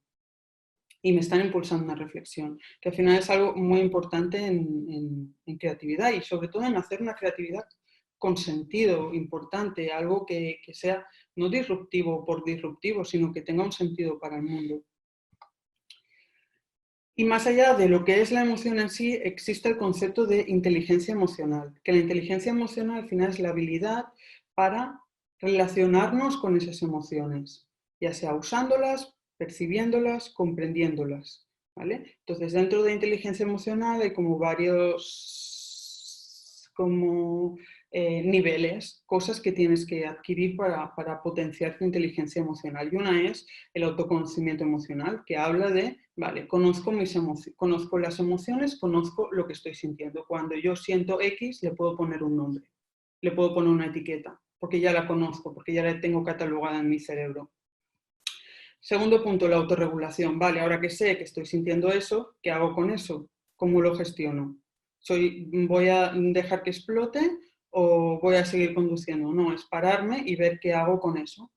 y me están impulsando una reflexión, que al final es algo muy importante en creatividad y sobre todo en hacer una creatividad con sentido importante, algo que sea no disruptivo por disruptivo, sino que tenga un sentido para el mundo. Y más allá de lo que es la emoción en sí, existe el concepto de inteligencia emocional, que la inteligencia emocional al final es la habilidad para relacionarnos con esas emociones, ya sea usándolas, percibiéndolas, comprendiéndolas. ¿Vale? Entonces, dentro de inteligencia emocional hay como varios niveles, cosas que tienes que adquirir para potenciar tu inteligencia emocional. Y una es el autoconocimiento emocional, que habla de, vale, conozco las emociones, conozco lo que estoy sintiendo. Cuando yo siento X, le puedo poner un nombre, le puedo poner una etiqueta, porque ya la conozco, porque ya la tengo catalogada en mi cerebro. Segundo punto, la autorregulación. Vale, ahora que sé que estoy sintiendo eso, ¿qué hago con eso? ¿Cómo lo gestiono? ¿Voy a dejar que explote o voy a seguir conduciendo? No, es pararme y ver qué hago con eso.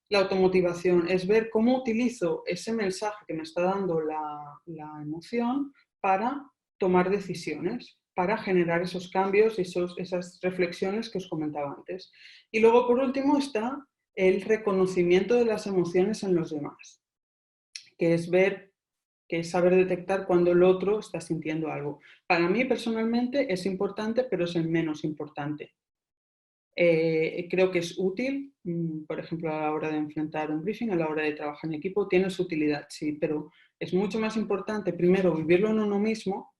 La automotivación es ver cómo utilizo ese mensaje que me está dando la emoción para tomar decisiones, para generar esos cambios y esas reflexiones que os comentaba antes. Y luego, por último, está el reconocimiento de las emociones en los demás, que es saber detectar cuando el otro está sintiendo algo. Para mí, personalmente, es importante, pero es el menos importante. Creo que es útil, por ejemplo, a la hora de enfrentar un briefing, a la hora de trabajar en equipo, tiene su utilidad, sí, pero es mucho más importante primero vivirlo en uno mismo,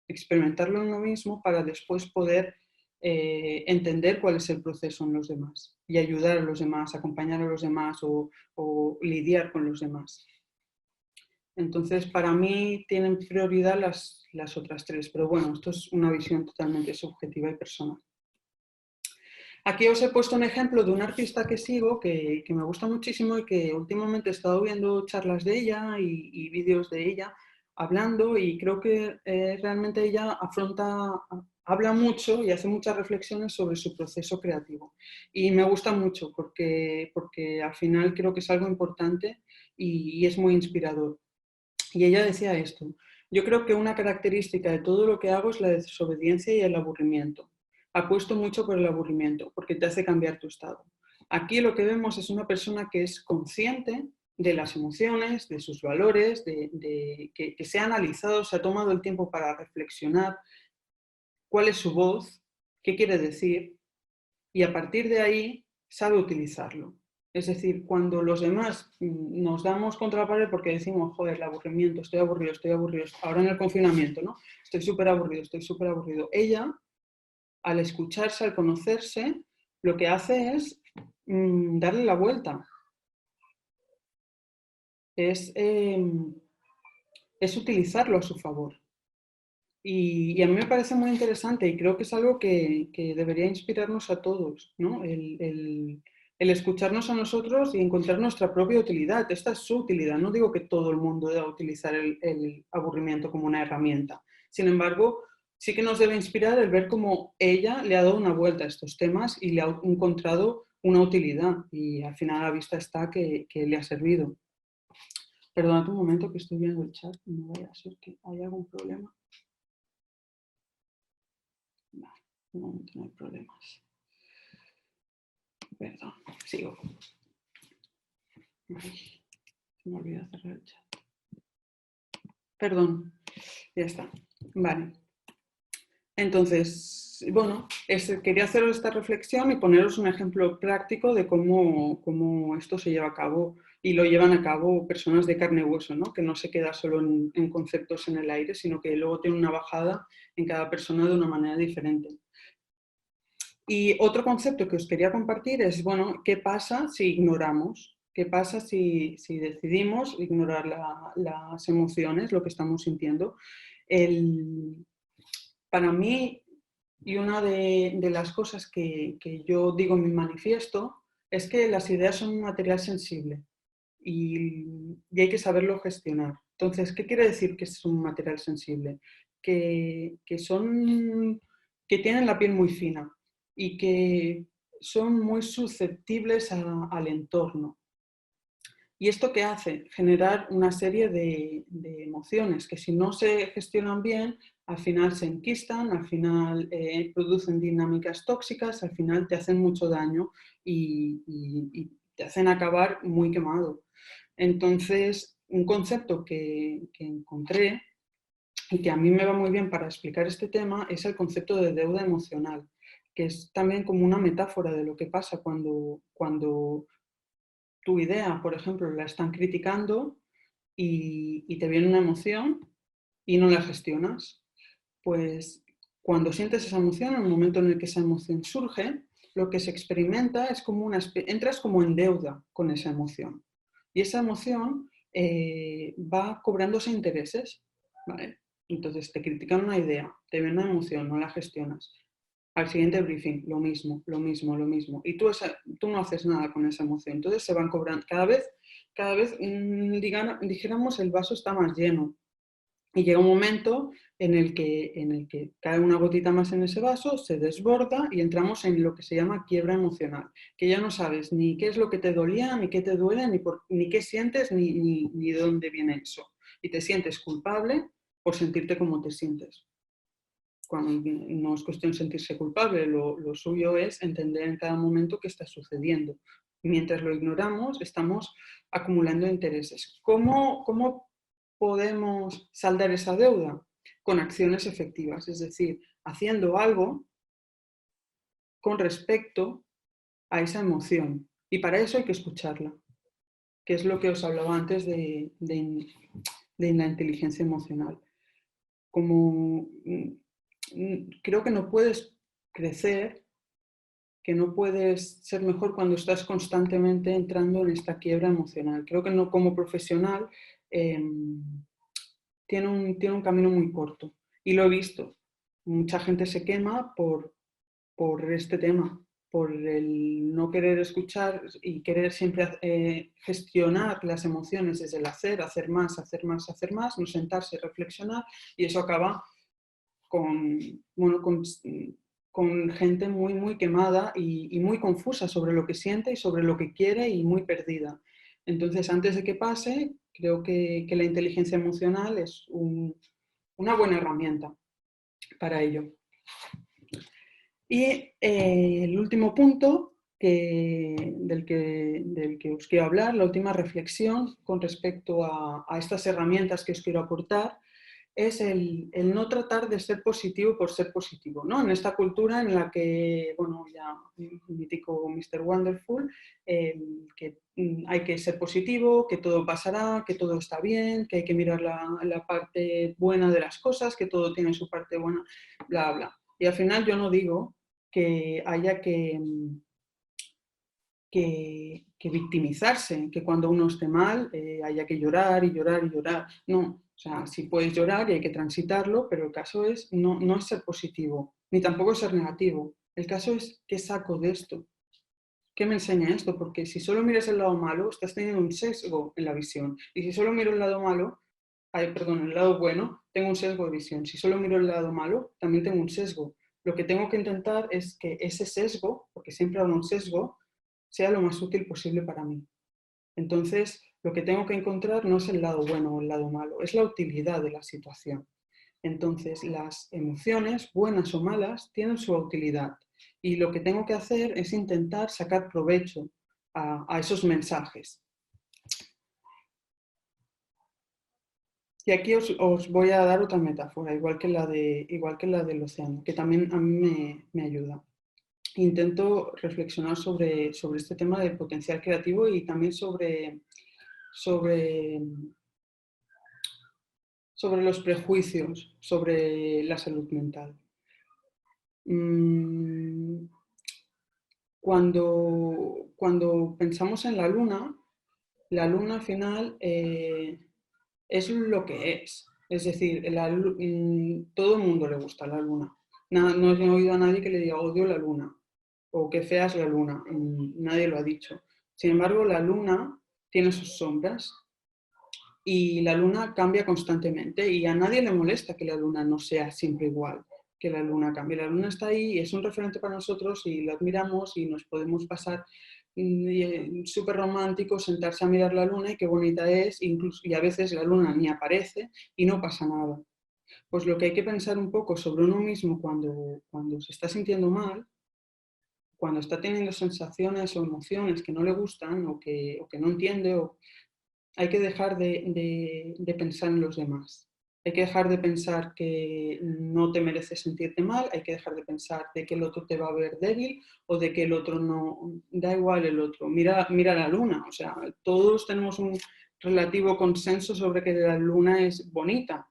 experimentarlo en uno mismo para después poder entender cuál es el proceso en los demás y ayudar a los demás, acompañar a los demás o lidiar con los demás. Entonces, para mí tienen prioridad las otras tres, pero bueno, esto es una visión totalmente subjetiva y personal. Aquí os he puesto un ejemplo de una artista que sigo, que me gusta muchísimo y que últimamente he estado viendo charlas de ella y vídeos de ella hablando y creo que realmente ella habla mucho y hace muchas reflexiones sobre su proceso creativo. Y me gusta mucho porque al final creo que es algo importante y es muy inspirador. Y ella decía esto: yo creo que una característica de todo lo que hago es la desobediencia y el aburrimiento. Apuesto mucho por el aburrimiento, porque te hace cambiar tu estado. Aquí lo que vemos es una persona que es consciente de las emociones, de sus valores, que se ha analizado, se ha tomado el tiempo para reflexionar cuál es su voz, qué quiere decir, y a partir de ahí sabe utilizarlo. Es decir, cuando los demás nos damos contra la pared porque decimos, joder, el aburrimiento, estoy aburrido, ahora en el confinamiento, ¿no? Estoy súper aburrido, estoy súper aburrido. Ella, al escucharse, al conocerse, lo que hace es darle la vuelta. Es utilizarlo a su favor. Y a mí me parece muy interesante y creo que es algo que debería inspirarnos a todos, ¿no? El escucharnos a nosotros y encontrar nuestra propia utilidad. Esta es su utilidad. No digo que todo el mundo deba utilizar el aburrimiento como una herramienta. Sin embargo, sí que nos debe inspirar el ver cómo ella le ha dado una vuelta a estos temas y le ha encontrado una utilidad. Y al final a la vista está que le ha servido. Perdonad un momento que estoy viendo el chat. No vaya a ser que haya algún problema. Vale, un momento, no hay problemas. Perdón, sigo. Ay, se me olvidó cerrar el chat. Perdón, ya está. Vale. Entonces, bueno, quería haceros esta reflexión y poneros un ejemplo práctico de cómo esto se lleva a cabo y lo llevan a cabo personas de carne y hueso, ¿no? Que no se queda solo en conceptos en el aire, sino que luego tiene una bajada en cada persona de una manera diferente. Y otro concepto que os quería compartir es, bueno, ¿qué pasa si ignoramos? ¿Qué pasa si decidimos ignorar las emociones, lo que estamos sintiendo? Para mí, y una de las cosas que yo digo en mi manifiesto, es que las ideas son un material sensible y hay que saberlo gestionar. Entonces, ¿qué quiere decir que es un material sensible? Que tienen la piel muy fina y que son muy susceptibles al entorno. ¿Y esto qué hace? Generar una serie de emociones que si no se gestionan bien, al final se enquistan, al final producen dinámicas tóxicas, al final te hacen mucho daño y te hacen acabar muy quemado. Entonces, un concepto que encontré y que a mí me va muy bien para explicar este tema es el concepto de deuda emocional, que es también como una metáfora de lo que pasa cuando tu idea, por ejemplo, la están criticando y te viene una emoción y no la gestionas. Pues cuando sientes esa emoción, en el momento en el que esa emoción surge, lo que se experimenta es como entras como en deuda con esa emoción. Y esa emoción va cobrándose intereses, ¿vale? Entonces te critican una idea, te viene una emoción, no la gestionas. Al siguiente briefing, lo mismo, lo mismo, lo mismo. Y tú no haces nada con esa emoción. Entonces se van cobrando. Cada vez dijéramos, el vaso está más lleno. Y llega un momento en el que cae una gotita más en ese vaso, se desborda y entramos en lo que se llama quiebra emocional, que ya no sabes ni qué es lo que te dolía, ni qué te duele, ni qué sientes, ni de dónde viene eso. Y te sientes culpable por sentirte como te sientes. Cuando no es cuestión de sentirse culpable, lo suyo es entender en cada momento qué está sucediendo. Mientras lo ignoramos, estamos acumulando intereses. ¿Cómo podemos saldar esa deuda? Con acciones efectivas, es decir, haciendo algo con respecto a esa emoción. Y para eso hay que escucharla, que es lo que os hablaba antes de la inteligencia emocional. Como creo que no puedes crecer, que no puedes ser mejor cuando estás constantemente entrando en esta quiebra emocional. Creo que no, como profesional tiene un camino muy corto y lo he visto. Mucha gente se quema por este tema, por el no querer escuchar y querer siempre gestionar las emociones desde el hacer más, hacer más, hacer más, no sentarse, reflexionar, y eso acaba con gente muy, muy quemada y muy confusa sobre lo que siente y sobre lo que quiere y muy perdida. Entonces, antes de que pase, creo que la inteligencia emocional es una buena herramienta para ello. Y el último punto del que os quiero hablar, la última reflexión con respecto a estas herramientas que os quiero aportar, es el no tratar de ser positivo por ser positivo, ¿no? En esta cultura en la que, bueno, ya mítico Mr. Wonderful, que hay que ser positivo, que todo pasará, que todo está bien, que hay que mirar la parte buena de las cosas, que todo tiene su parte buena, bla, bla. Y al final yo no digo que haya que victimizarse, que cuando uno esté mal haya que llorar y llorar y llorar. No, o sea, sí puedes llorar y hay que transitarlo, pero el caso es no es ser positivo, ni tampoco es ser negativo. El caso es qué saco de esto, qué me enseña esto, porque si solo miras el lado malo, estás teniendo un sesgo en la visión. Y si solo miro el lado malo, el lado bueno, tengo un sesgo de visión. Si solo miro el lado malo, también tengo un sesgo. Lo que tengo que intentar es que ese sesgo, porque siempre habrá un sesgo, sea lo más útil posible para mí. Entonces, lo que tengo que encontrar no es el lado bueno o el lado malo, es la utilidad de la situación. Entonces, las emociones, buenas o malas, tienen su utilidad. Y lo que tengo que hacer es intentar sacar provecho a esos mensajes. Y aquí os voy a dar otra metáfora, igual que la del océano, que también a mí me ayuda. Intento reflexionar sobre este tema del potencial creativo y también sobre los prejuicios sobre la salud mental. Cuando pensamos en la luna al final es lo que es. Es decir, todo el mundo le gusta la luna. No he oído a nadie que le diga odio la luna o que fea es la luna. Nadie lo ha dicho. Sin embargo, la luna tiene sus sombras y la luna cambia constantemente y a nadie le molesta que la luna no sea siempre igual, que la luna cambie. La luna está ahí y es un referente para nosotros y la admiramos y nos podemos pasar súper romántico sentarse a mirar la luna y qué bonita es, incluso, y a veces la luna ni aparece y no pasa nada. Pues lo que hay que pensar un poco sobre uno mismo cuando se está sintiendo mal, cuando está teniendo sensaciones o emociones que no le gustan o que no entiende, hay que dejar de pensar en los demás. Hay que dejar de pensar que no te mereces sentirte mal, hay que dejar de pensar de que el otro te va a ver débil o de que el otro no, da igual el otro. Mira la luna, o sea, todos tenemos un relativo consenso sobre que la luna es bonita.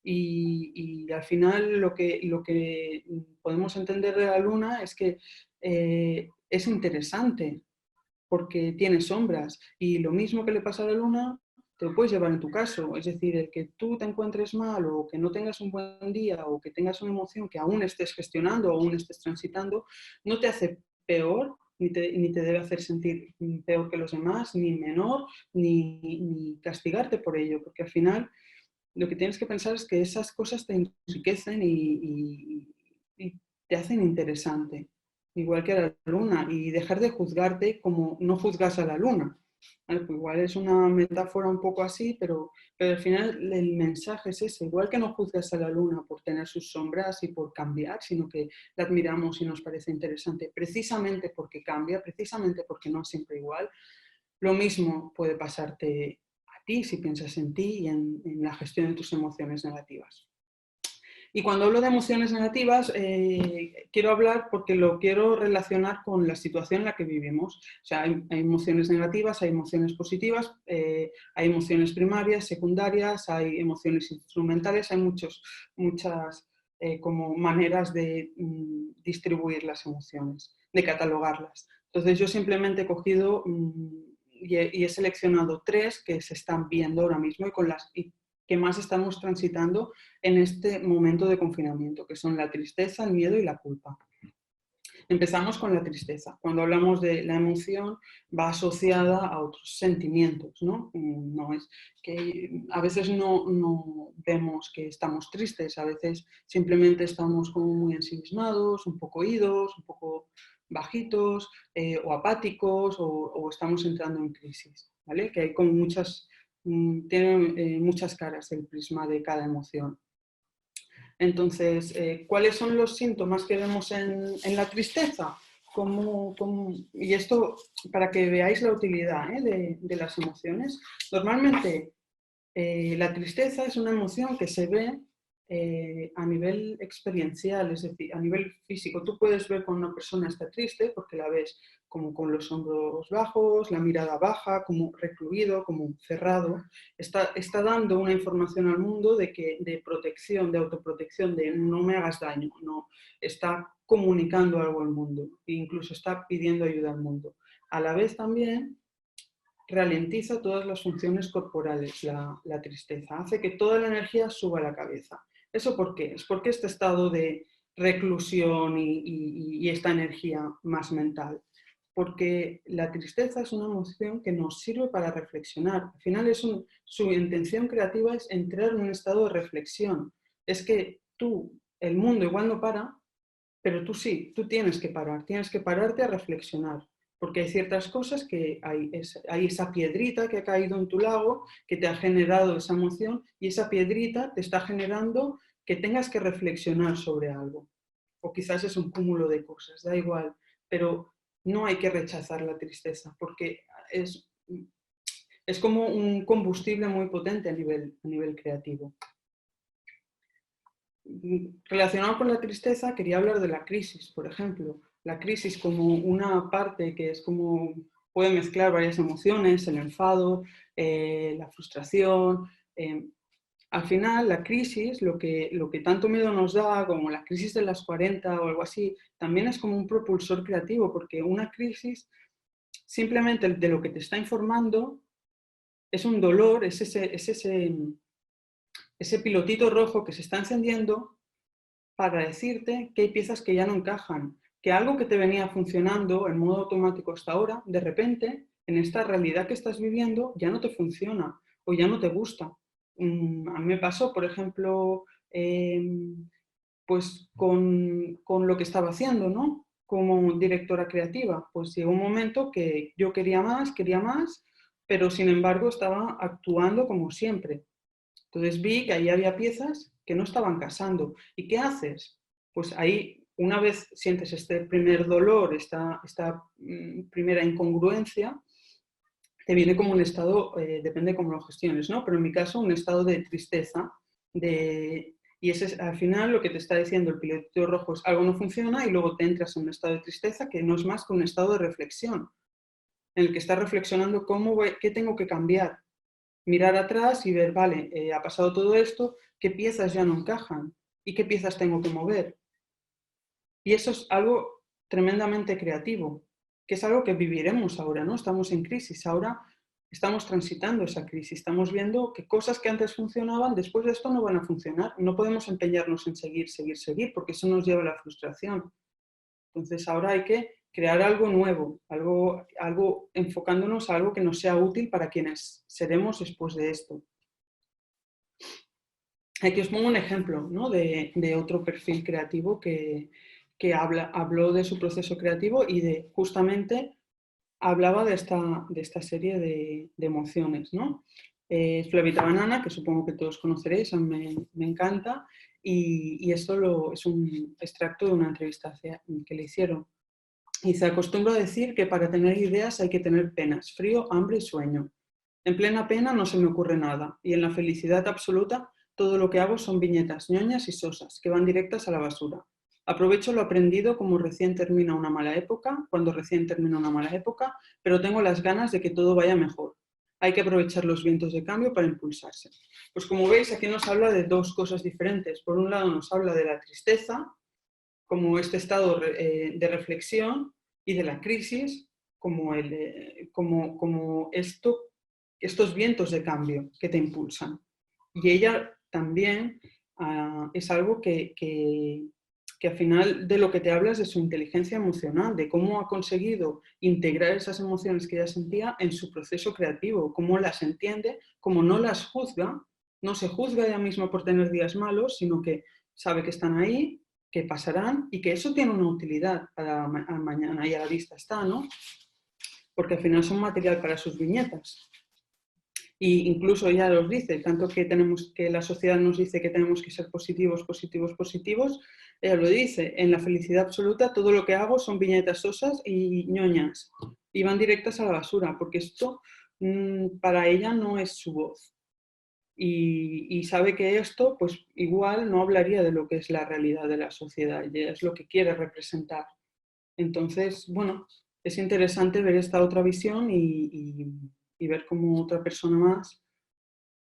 Y al final lo que podemos entender de la luna es que es interesante, porque tiene sombras. Y lo mismo que le pasa a la luna, te lo puedes llevar en tu caso. Es decir, el que tú te encuentres mal o que no tengas un buen día o que tengas una emoción que aún estés gestionando o aún estés transitando, no te hace peor ni te debe hacer sentir peor que los demás, ni menor, ni castigarte por ello, porque al final lo que tienes que pensar es que esas cosas te enriquecen y te hacen interesante, igual que a la luna, y dejar de juzgarte como no juzgas a la luna. Pues igual es una metáfora un poco así, pero al final el mensaje es ese, igual que no juzgas a la luna por tener sus sombras y por cambiar, sino que la admiramos y nos parece interesante, precisamente porque cambia, precisamente porque no es siempre igual. Lo mismo puede pasarte ti, si piensas en ti y en la gestión de tus emociones negativas. Y cuando hablo de emociones negativas, quiero hablar porque lo quiero relacionar con la situación en la que vivimos. O sea, hay emociones negativas, hay emociones positivas, hay emociones primarias, secundarias, hay emociones instrumentales, hay muchas como maneras de distribuir las emociones, de catalogarlas. Entonces yo simplemente he cogido y he seleccionado 3 que se están viendo ahora mismo y que más estamos transitando en este momento de confinamiento, que son la tristeza, el miedo y la culpa. Empezamos con la tristeza. Cuando hablamos de la emoción, va asociada a otros sentimientos, ¿no? No es que a veces no vemos que estamos tristes, a veces simplemente estamos como muy ensimismados, un poco oídos, un poco bajitos o apáticos o estamos entrando en crisis, ¿vale? Que hay como tiene muchas caras el prisma de cada emoción. Entonces, ¿cuáles son los síntomas que vemos en la tristeza? y esto para que veáis la utilidad de las emociones. Normalmente la tristeza es una emoción que se ve a nivel experiencial, es decir, a nivel físico. Tú puedes ver cuando una persona está triste porque la ves como con los hombros bajos, la mirada baja, como recluido, como cerrado. Está dando una información al mundo de protección, de autoprotección, de no me hagas daño. No, está comunicando algo al mundo e incluso está pidiendo ayuda al mundo. A la vez también ralentiza todas las funciones corporales, la tristeza, hace que toda la energía suba a la cabeza. ¿Eso por qué? Es porque este estado de reclusión y esta energía más mental. Porque la tristeza es una emoción que nos sirve para reflexionar. Al final su intención creativa es entrar en un estado de reflexión. Es que el mundo igual no para, pero tú sí, tú tienes que parar, tienes que pararte a reflexionar, porque hay ciertas cosas que hay esa piedrita que ha caído en tu lago, que te ha generado esa emoción, y esa piedrita te está generando que tengas que reflexionar sobre algo. O quizás es un cúmulo de cosas, da igual, pero no hay que rechazar la tristeza, porque es como un combustible muy potente a nivel creativo. Relacionado con la tristeza, quería hablar de la crisis, por ejemplo. La crisis como una parte que es como puede mezclar varias emociones, el enfado, la frustración. Al final, la crisis, lo que tanto miedo nos da, como la crisis de las 40 o algo así, también es como un propulsor creativo, porque una crisis, simplemente de lo que te está informando, es un dolor, es ese pilotito rojo que se está encendiendo para decirte que hay piezas que ya no encajan, que algo que te venía funcionando en modo automático hasta ahora, de repente, en esta realidad que estás viviendo, ya no te funciona o ya no te gusta. A mí me pasó, por ejemplo, pues con lo que estaba haciendo, ¿no? Como directora creativa. Pues llegó un momento que yo quería más, pero sin embargo estaba actuando como siempre. Entonces vi que ahí había piezas que no estaban casando. ¿Y qué haces? Pues ahí, una vez sientes este primer dolor, esta primera incongruencia, te viene como un estado, depende cómo lo gestiones, ¿no? Pero en mi caso, un estado de tristeza, y ese es al final lo que te está diciendo el pilotito rojo es algo no funciona y luego te entras en un estado de tristeza que no es más que un estado de reflexión, en el que estás reflexionando qué tengo que cambiar, mirar atrás y ver, vale, ha pasado todo esto, qué piezas ya no encajan y qué piezas tengo que mover. Y eso es algo tremendamente creativo, que es algo que viviremos ahora, ¿no? Estamos en crisis, ahora estamos transitando esa crisis, estamos viendo que cosas que antes funcionaban, después de esto no van a funcionar. No podemos empeñarnos en seguir, porque eso nos lleva a la frustración. Entonces ahora hay que crear algo nuevo, algo enfocándonos a algo que nos sea útil para quienes seremos después de esto. Aquí os pongo un ejemplo, ¿no? de otro perfil creativo que habló de su proceso creativo y justamente hablaba de esta serie de emociones, ¿no? Flavita Banana, que supongo que todos conoceréis, a mí me encanta, y esto es un extracto de una entrevista que le hicieron. Y se acostumbra a decir que para tener ideas hay que tener penas, frío, hambre y sueño. En plena pena no se me ocurre nada, y en la felicidad absoluta todo lo que hago son viñetas ñoñas y sosas, que van directas a la basura. Aprovecho lo aprendido como recién termina una mala época, cuando recién termina una mala época, pero tengo las ganas de que todo vaya mejor. Hay que aprovechar los vientos de cambio para impulsarse. Pues como veis, aquí nos habla de dos cosas diferentes. Por un lado nos habla de la tristeza, como este estado de reflexión, y de la crisis, como estos vientos de cambio que te impulsan. Y ella también es algo que al final de lo que te habla es de su inteligencia emocional, de cómo ha conseguido integrar esas emociones que ella sentía en su proceso creativo, cómo las entiende, cómo no las juzga, no se juzga ella misma por tener días malos, sino que sabe que están ahí, que pasarán y que eso tiene una utilidad para mañana y a la vista está, ¿no? Porque al final son material para sus viñetas. Y incluso ella los dice, tanto que la sociedad nos dice que tenemos que ser positivos, positivos, positivos, ella lo dice, en la felicidad absoluta todo lo que hago son viñetas sosas y ñoñas, y van directas a la basura, porque esto para ella no es su voz. Y sabe que esto, pues igual no hablaría de lo que es la realidad de la sociedad, y es lo que quiere representar. Entonces, bueno, es interesante ver esta otra visión y ver cómo otra persona más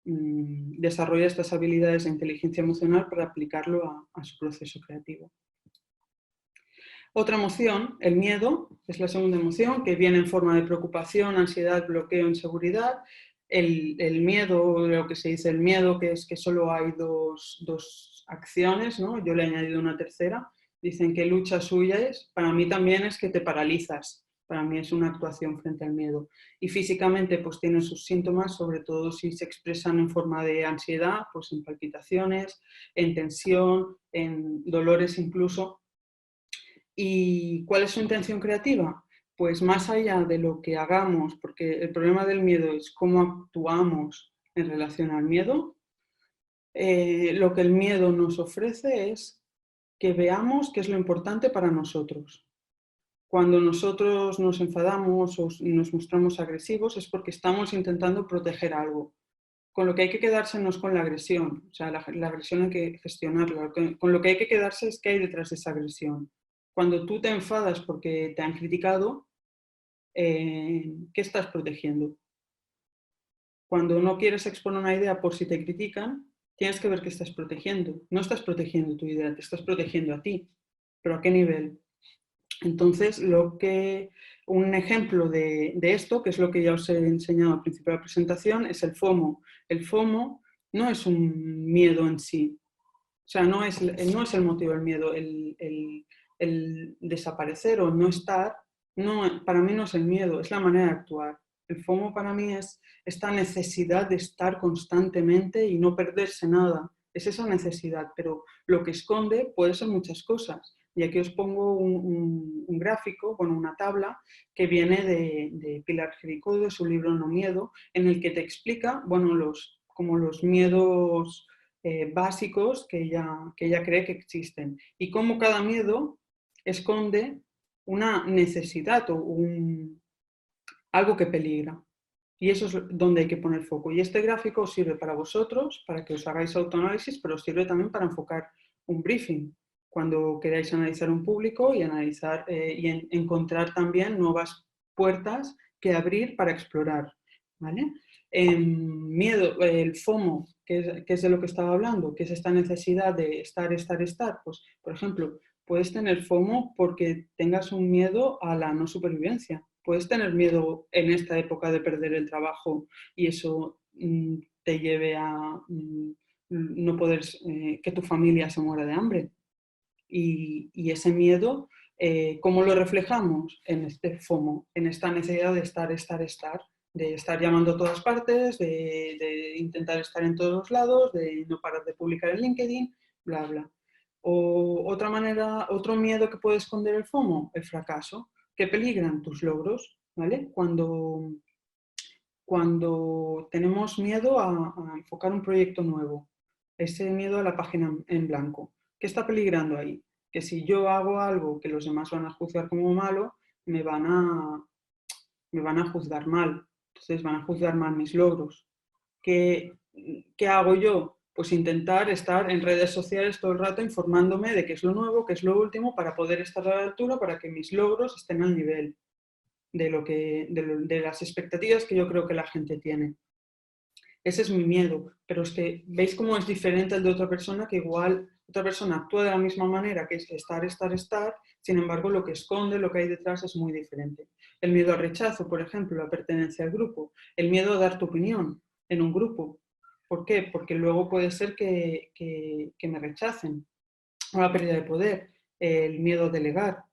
desarrolla estas habilidades de inteligencia emocional para aplicarlo a su proceso creativo. Otra emoción, el miedo, es la segunda emoción, que viene en forma de preocupación, ansiedad, bloqueo, inseguridad. El miedo, lo que se dice el miedo, que es que solo hay dos acciones, ¿no? Yo le he añadido una tercera. Dicen que luchas, huyes. Para mí también es que te paralizas. Para mí es una actuación frente al miedo. Y físicamente pues tienen sus síntomas, sobre todo si se expresan en forma de ansiedad, pues en palpitaciones, en tensión, en dolores incluso. ¿Y cuál es su intención creativa? Pues más allá de lo que hagamos, porque el problema del miedo es cómo actuamos en relación al miedo, lo que el miedo nos ofrece es que veamos qué es lo importante para nosotros. Cuando nosotros nos enfadamos o nos mostramos agresivos es porque estamos intentando proteger algo. Con lo que hay que quedarse no es con la agresión, o sea, la agresión hay que gestionarla. Con lo que hay que quedarse es qué hay detrás de esa agresión. Cuando tú te enfadas porque te han criticado, ¿qué estás protegiendo? Cuando no quieres exponer una idea por si te critican, tienes que ver qué estás protegiendo. No estás protegiendo tu idea, te estás protegiendo a ti. ¿Pero a qué nivel? Entonces, un ejemplo de esto, que es lo que ya os he enseñado al principio de la presentación, es el FOMO. El FOMO no es un miedo en sí, o sea, no es el motivo del miedo, el desaparecer o no estar, no, para mí no es el miedo, es la manera de actuar. El FOMO para mí es esta necesidad de estar constantemente y no perderse nada. Es esa necesidad, pero lo que esconde puede ser muchas cosas. Y aquí os pongo un gráfico, bueno, una tabla que viene de Pilar Jericó, de su libro No Miedo, en el que te explica, bueno, como los miedos básicos que ella cree que existen y cómo cada miedo esconde una necesidad o algo que peligra. Y eso es donde hay que poner foco. Y este gráfico os sirve para vosotros, para que os hagáis autoanálisis, pero os sirve también para enfocar un briefing, cuando queráis analizar un público y analizar encontrar también nuevas puertas que abrir para explorar. ¿Vale? Miedo, el FOMO, que es de lo que estaba hablando, que es esta necesidad de estar, pues, por ejemplo, puedes tener FOMO porque tengas un miedo a la no supervivencia. Puedes tener miedo en esta época de perder el trabajo y eso te lleve a no poder, que tu familia se muera de hambre. Y ese miedo, ¿cómo lo reflejamos? En este FOMO, en esta necesidad de estar, de estar llamando a todas partes, de intentar estar en todos lados, de no parar de publicar en LinkedIn, bla, bla. O otra manera, otro miedo que puede esconder el FOMO, el fracaso, que peligran tus logros, ¿vale? Cuando tenemos miedo a enfocar un proyecto nuevo, ese miedo a la página en blanco, ¿qué está peligrando ahí? Que si yo hago algo que los demás van a juzgar como malo, me van a juzgar mal. Entonces van a juzgar mal mis logros. ¿Qué hago yo? Pues intentar estar en redes sociales todo el rato informándome de qué es lo nuevo, qué es lo último, para poder estar a la altura, para que mis logros estén al nivel de las expectativas que yo creo que la gente tiene. Ese es mi miedo, pero es que veis cómo es diferente al de otra persona, que igual otra persona actúa de la misma manera, que es estar, sin embargo lo que esconde, lo que hay detrás es muy diferente. El miedo al rechazo, por ejemplo, la pertenencia al grupo, el miedo a dar tu opinión en un grupo. ¿Por qué? Porque luego puede ser que me rechacen, o la pérdida de poder, el miedo a delegar,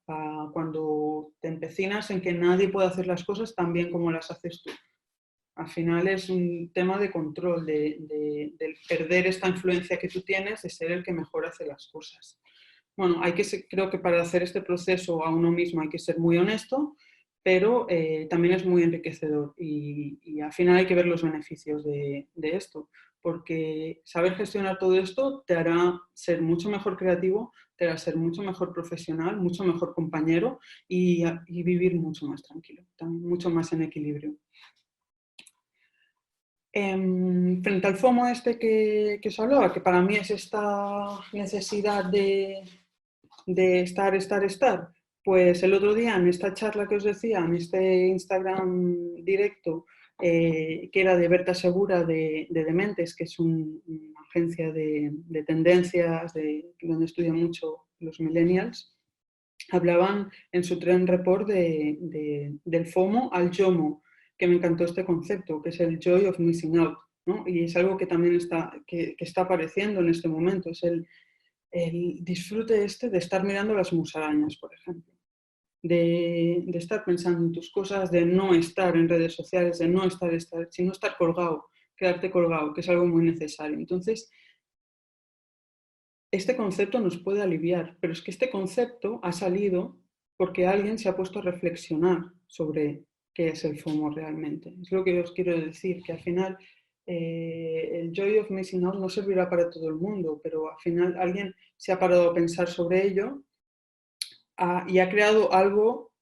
cuando te empecinas en que nadie puede hacer las cosas tan bien como las haces tú. Al final es un tema de control, de perder esta influencia que tú tienes, de ser el que mejor hace las cosas. Bueno, creo que para hacer este proceso a uno mismo hay que ser muy honesto, pero también es muy enriquecedor y al final hay que ver los beneficios de esto, porque saber gestionar todo esto te hará ser mucho mejor creativo, te hará ser mucho mejor profesional, mucho mejor compañero y vivir mucho más tranquilo, también mucho más en equilibrio. Frente al FOMO este que os hablaba, que para mí es esta necesidad de estar, pues el otro día en esta charla que os decía, en este Instagram directo, que era de Berta Segura de Dementes, que es una agencia de tendencias, donde estudian mucho los millennials, hablaban en su Trend Report del FOMO al YOMO, que me encantó este concepto, que es el Joy of Missing Out, ¿no? Y es algo que también que está apareciendo en este momento, es el disfrute este de estar mirando las musarañas, por ejemplo, de estar pensando en tus cosas, de no estar en redes sociales, de no estar, sino estar colgado, quedarte colgado, que es algo muy necesario. Entonces, este concepto nos puede aliviar, pero es que este concepto ha salido porque alguien se ha puesto a reflexionar sobre qué es el FOMO realmente. Es lo que os quiero decir, que al final el Joy of Missing Out no servirá para todo el mundo, pero al final alguien se ha parado a pensar sobre ello y ha creado algo,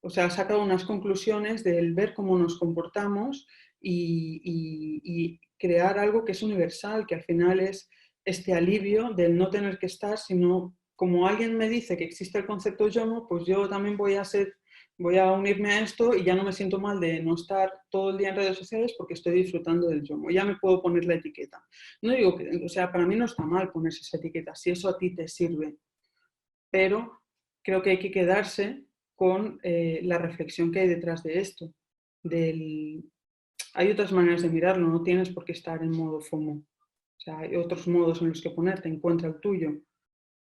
o sea, ha sacado unas conclusiones del ver cómo nos comportamos y crear algo que es universal, que al final es este alivio del no tener que estar, sino como alguien me dice que existe el concepto YOMO, pues yo también voy a unirme a esto y ya no me siento mal de no estar todo el día en redes sociales porque estoy disfrutando del YOMO. Ya me puedo poner la etiqueta. No digo que, o sea, para mí no está mal ponerse esa etiqueta, si eso a ti te sirve, pero creo que hay que quedarse con la reflexión que hay detrás de esto. Hay otras maneras de mirarlo, no tienes por qué estar en modo FOMO. O sea, hay otros modos en los que ponerte, encuentra el tuyo,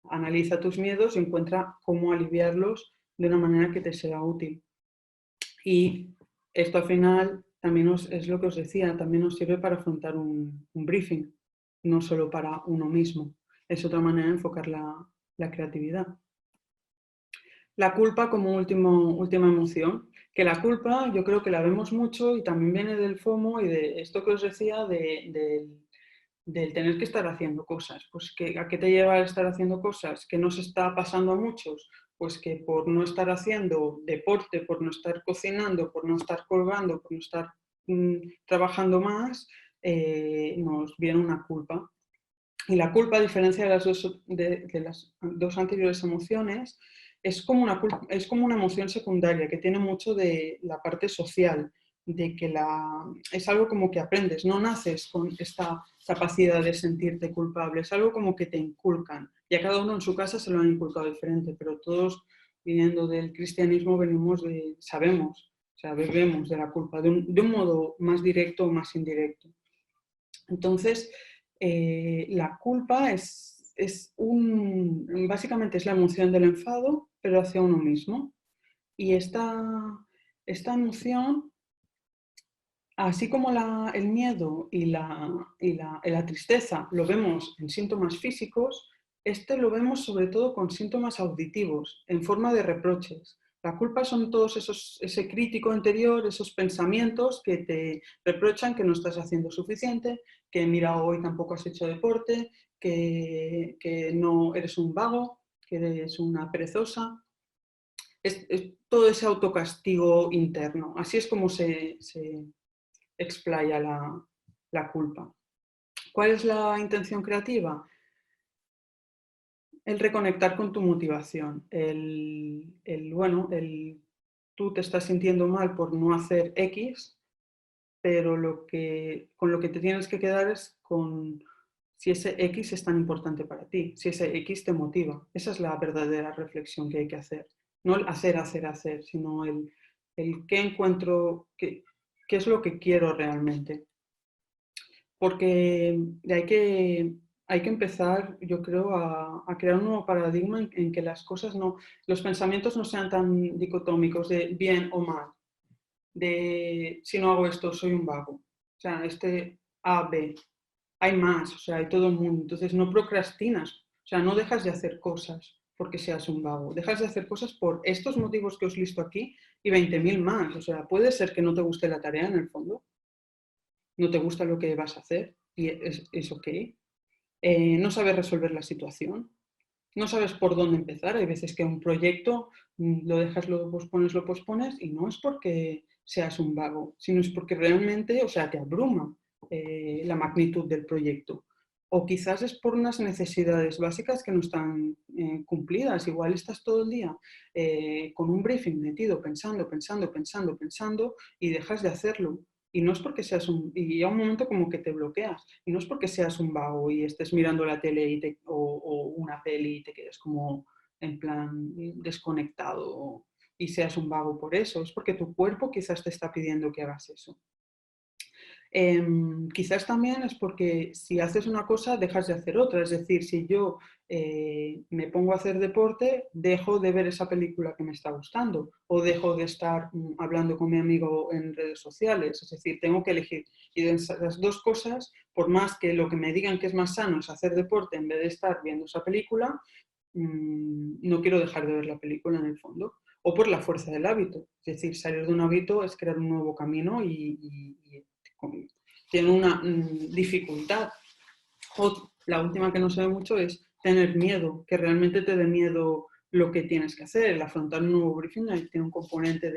analiza tus miedos y encuentra cómo aliviarlos de una manera que te sea útil. Y esto al final también es lo que os decía, también nos sirve para afrontar un briefing, no solo para uno mismo. Es otra manera de enfocar la creatividad. La culpa como última emoción, que la culpa yo creo que la vemos mucho y también viene del FOMO y de esto que os decía del tener que estar haciendo cosas. Pues ¿a qué te lleva a estar haciendo cosas? Que no se está pasando a muchos, pues que por no estar haciendo deporte, por no estar cocinando, por no estar colgando, por no estar trabajando más, nos viene una culpa. Y la culpa, a diferencia de las dos anteriores emociones, es como una emoción secundaria que tiene mucho de la parte social, de que es algo como que aprendes, no naces con esta capacidad de sentirte culpable, es algo como que te inculcan. Y a cada uno en su casa se lo han inculcado diferente, pero todos viniendo del cristianismo sabemos, o sea, bebemos de la culpa, de un modo más directo o más indirecto. Entonces, la culpa básicamente es la emoción del enfado, pero hacia uno mismo. Y esta emoción, así como el miedo y la tristeza lo vemos en síntomas físicos, este lo vemos sobre todo con síntomas auditivos, en forma de reproches. La culpa son todos ese crítico interior, esos pensamientos que te reprochan que no estás haciendo suficiente, que mira, hoy tampoco has hecho deporte, que no eres un vago, que eres una perezosa. Es todo ese autocastigo interno. Así es como se explaya la culpa. ¿Cuál es la intención creativa? El reconectar con tu motivación. Tú te estás sintiendo mal por no hacer X, pero con lo que te tienes que quedar es con si ese X es tan importante para ti, si ese X te motiva. Esa es la verdadera reflexión que hay que hacer. No el hacer, sino el qué encuentro, qué es lo que quiero realmente. Porque hay que empezar, yo creo, a crear un nuevo paradigma en que las cosas los pensamientos no sean tan dicotómicos de bien o mal, de si no hago esto soy un vago. O sea, A, B, hay más, o sea, hay todo el mundo. Entonces no procrastinas, o sea, no dejas de hacer cosas. porque seas un vago. Dejas de hacer cosas por estos motivos que os listo aquí y 20.000 más. O sea, puede ser que no te guste la tarea en el fondo, no te gusta lo que vas a hacer y es ok. No sabes resolver la situación, no sabes por dónde empezar. Hay veces que un proyecto lo dejas, lo pospones y no es porque seas un vago, sino es porque realmente, o sea, te abruma la magnitud del proyecto. O quizás es por unas necesidades básicas que no están cumplidas. Igual estás todo el día con un briefing metido, pensando y dejas de hacerlo. Y no es porque seas y a un momento como que te bloqueas. Y no es porque seas un vago y estés mirando la tele o una peli y te quedes como en plan desconectado y seas un vago por eso. Es porque tu cuerpo quizás te está pidiendo que hagas eso. Quizás también es porque si haces una cosa dejas de hacer otra, es decir, si yo me pongo a hacer deporte, dejo de ver esa película que me está gustando o dejo de estar hablando con mi amigo en redes sociales, es decir, tengo que elegir. Y de esas dos cosas, por más que lo que me digan que es más sano es hacer deporte en vez de estar viendo esa película, no quiero dejar de ver la película en el fondo. O por la fuerza del hábito, es decir, salir de un hábito es crear un nuevo camino y tiene una dificultad. O la última que no se ve mucho es tener miedo, que realmente te dé miedo lo que tienes que hacer. El afrontar un nuevo briefing tiene un componente